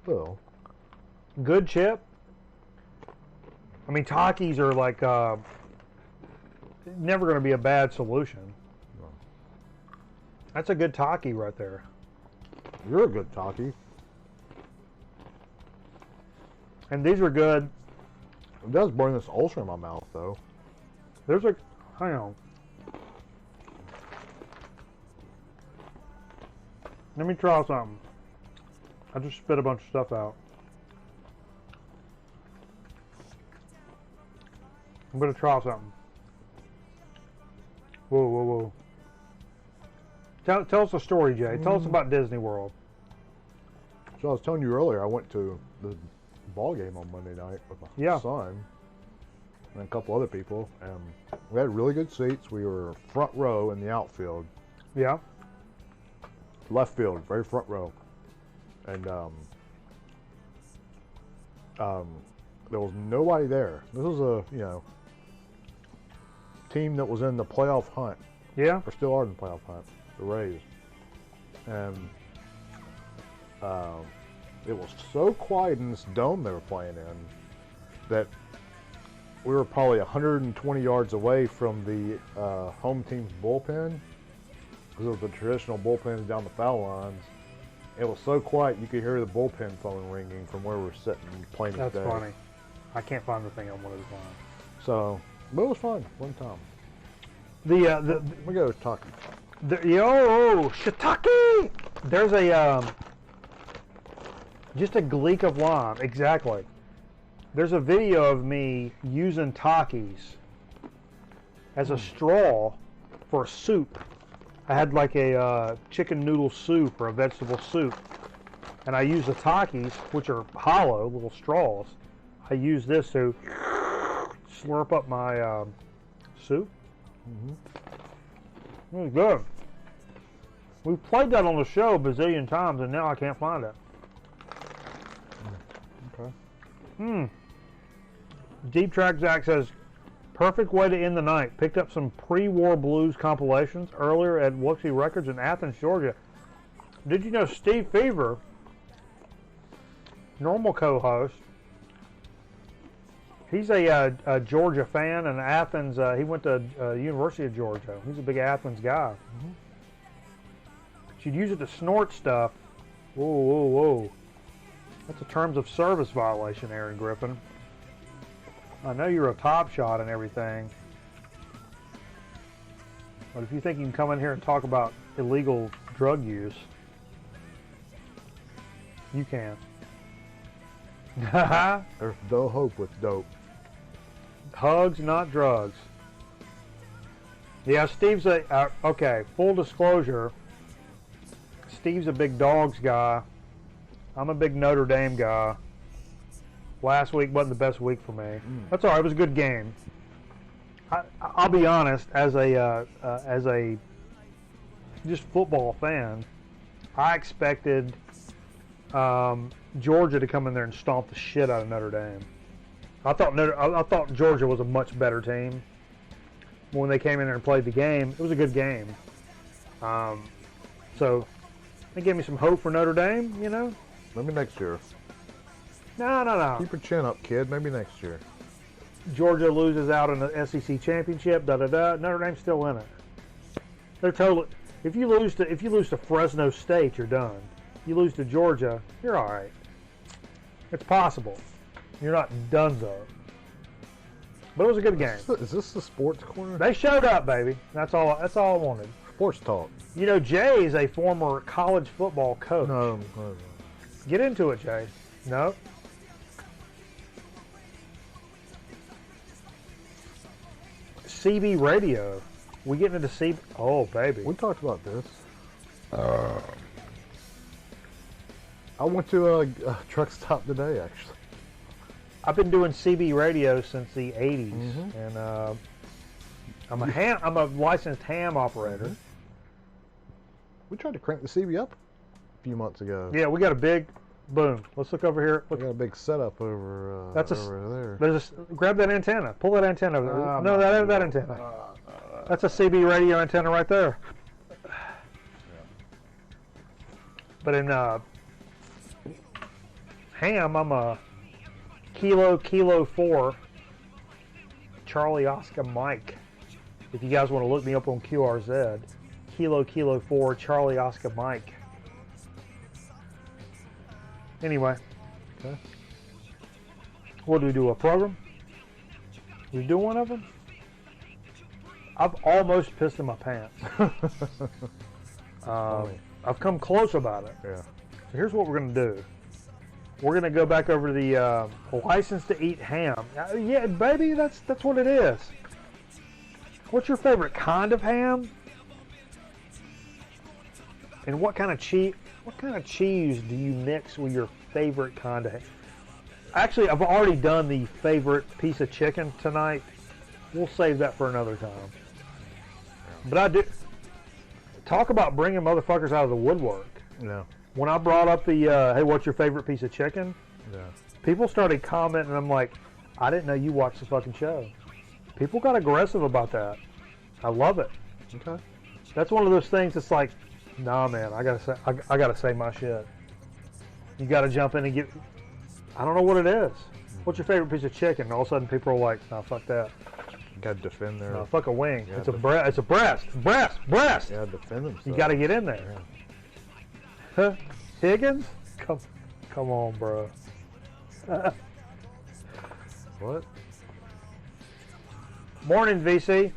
S2: Well,
S1: Good chip. I mean, Takis are like never going to be a bad solution.
S2: No.
S1: That's a good Taki right there.
S2: You're a good Taki.
S1: And these are good.
S2: It does burn this ulcer in my mouth, though.
S1: There's a, hang on. Let me try something. I just spit a bunch of stuff out. I'm gonna try something. Whoa, whoa, whoa. Tell us a story, Jay. Tell us about Disney World.
S2: So I was telling you earlier, I went to the ball game on Monday night with my son and a couple other people, and we had really good seats. We were front row in the outfield.
S1: Yeah.
S2: Left field, very front row. And there was nobody there. This was a, team that was in the playoff hunt.
S1: Yeah.
S2: Or still are in the playoff hunt, the Rays. And it was so quiet in this dome they were playing in that we were probably 120 yards away from the home team's bullpen, because it was the traditional bullpens down the foul lines. It was so quiet you could hear the bullpen phone ringing from where we were sitting playing.
S1: That's funny. I can't find the thing on one of the lines.
S2: So, but it was fun one time.
S1: We go
S2: Taki.
S1: Shiitake! There's a just a gleek of lime. Exactly. There's a video of me using Takis as a straw for a soup. I had like a chicken noodle soup or a vegetable soup, and I used the Takis, which are hollow little straws. I use this to slurp up my soup. It was good. We've played that on the show a bazillion times, and now I can't find it.
S2: Okay.
S1: Deep Track Zach says, perfect way to end the night. Picked up some pre-war blues compilations earlier at Wuxie Records in Athens, Georgia. Did you know Steve Fever, normal co-host, he's a Georgia fan, and Athens, he went to University of Georgia. He's a big Athens guy. She'd use it to snort stuff. Whoa, whoa, whoa. That's a terms of service violation, Aaron Griffin. I know you're a top shot and everything, but if you think you can come in here and talk about illegal drug use, you can.
S2: There's no hope with dope.
S1: Hugs, not drugs. Yeah, Steve's okay, full disclosure, Steve's a big Dogs guy. I'm a big Notre Dame guy. Last week wasn't the best week for me. That's all right. It was a good game. I'll be honest, as a just football fan, I expected Georgia to come in there and stomp the shit out of Notre Dame. I thought Georgia was a much better team. When they came in there and played the game, it was a good game. So they gave me some hope for Notre Dame,
S2: Maybe next year.
S1: No.
S2: Keep your chin up, kid. Maybe next year.
S1: Georgia loses out in the SEC championship. Notre Dame's still in it. They're totally. If you lose to Fresno State, you're done. You lose to Georgia, you're all right. It's possible. You're not donezo. But it was a good game.
S2: Is this the sports corner?
S1: They showed up, baby. That's all I wanted.
S2: Sports talk.
S1: Jay is a former college football coach.
S2: No.
S1: Get into it, Jay. No. CB radio. We getting into CB? Oh, baby.
S2: We talked about this. I went to a truck stop today, actually.
S1: I've been doing CB radio since the 80s, and I'm a licensed ham operator.
S2: We tried to crank the CB up a few months ago.
S1: Yeah, we got a big boom. Let's look over here. Look.
S2: We got a big setup over over
S1: there. Grab that antenna. Pull that antenna over there. No, that antenna. That's a CB radio antenna right there. But in ham, I'm a Kilo 4 Charlie Oscar Mike. If you guys want to look me up on QRZ, Kilo 4 Charlie Oscar Mike. Anyway,
S2: Okay.
S1: what do we do? A program? We do one of them? I've almost pissed in my pants. I've come close about it.
S2: Yeah.
S1: So here's what we're going to do. We're going to go back over to the license to eat ham. Yeah, baby, that's what it is. What's your favorite kind of ham? And what kind of cheese do you mix with your favorite kind of ham? Actually, I've already done the favorite piece of chicken tonight. We'll save that for another time. But I do talk about bringing motherfuckers out of the woodwork.
S2: Yeah.
S1: When I brought up the hey, what's your favorite piece of chicken?
S2: Yeah.
S1: People started commenting, and I'm like, I didn't know you watched the fucking show. People got aggressive about that. I love it.
S2: Okay.
S1: That's one of those things that's like, nah, man, I gotta say my shit. You gotta jump in and get. I don't know what it is. What's your favorite piece of chicken? And all of a sudden, people are like, nah, fuck that.
S2: You gotta defend their.
S1: No, fuck a wing.
S2: Yeah,
S1: It's a breast. It's a breast. Breast.
S2: Yeah, defend themselves.
S1: You gotta get in there.
S2: Yeah.
S1: Huh? Higgins? Come on, bro.
S2: What?
S1: Morning, VC.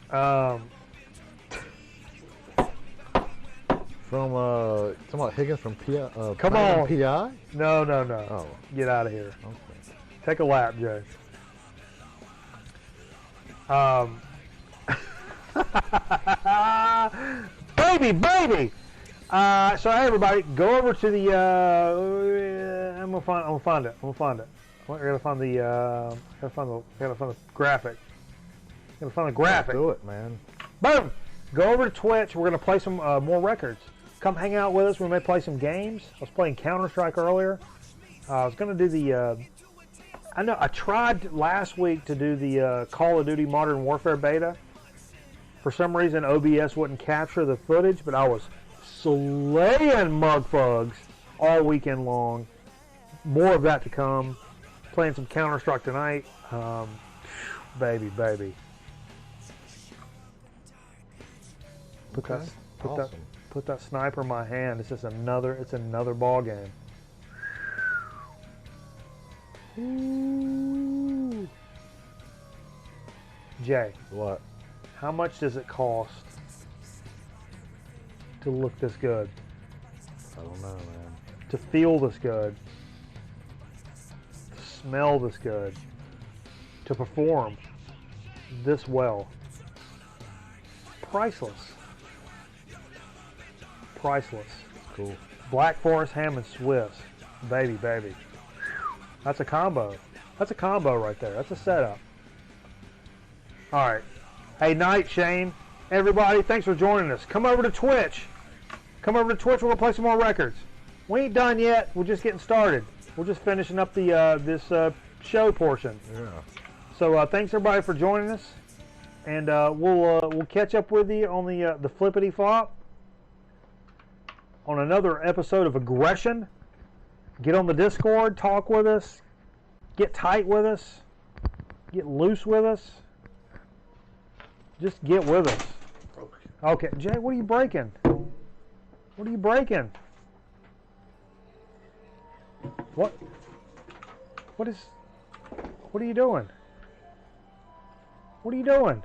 S2: From talking about Higgins from PI.
S1: Come on.
S2: PI.
S1: No.
S2: Oh.
S1: Get out of here.
S2: Okay.
S1: Take a lap, Jay. Baby. So hey, everybody, go over to the. I'm gonna find it. I gotta find the graphic. Gotta find the graphic.
S2: Do it, man.
S1: Boom! Go over to Twitch. We're gonna play some more records. Come hang out with us. We may play some games. I was playing Counter-Strike earlier. I was gonna do the. I tried last week to do the Call of Duty Modern Warfare beta. For some reason, OBS wouldn't capture the footage, but I was slaying mugfugs all weekend long. More of that to come. Playing some Counter-Strike tonight. Baby. Put that sniper in my hand. It's just another ball game. Ooh. Jay.
S2: What?
S1: How much does it cost to look this good?
S2: I don't know, man.
S1: To feel this good? To smell this good? To perform this well? Priceless.
S2: Cool.
S1: Black Forest ham and Swiss. Baby. That's a combo. That's a combo right there. That's a setup. All right. Hey, night, Shane. Everybody, thanks for joining us. Come over to Twitch. We're going to play some more records. We ain't done yet. We're just getting started. We're just finishing up the this show portion.
S2: Yeah.
S1: So thanks, everybody, for joining us. And we'll catch up with you on the flippity flop on another episode of Aggression. Get on the Discord, talk with us, get tight with us, get loose with us. Just get with us. Okay, Jay, what are you breaking? What are you breaking? What are you doing? What are you doing?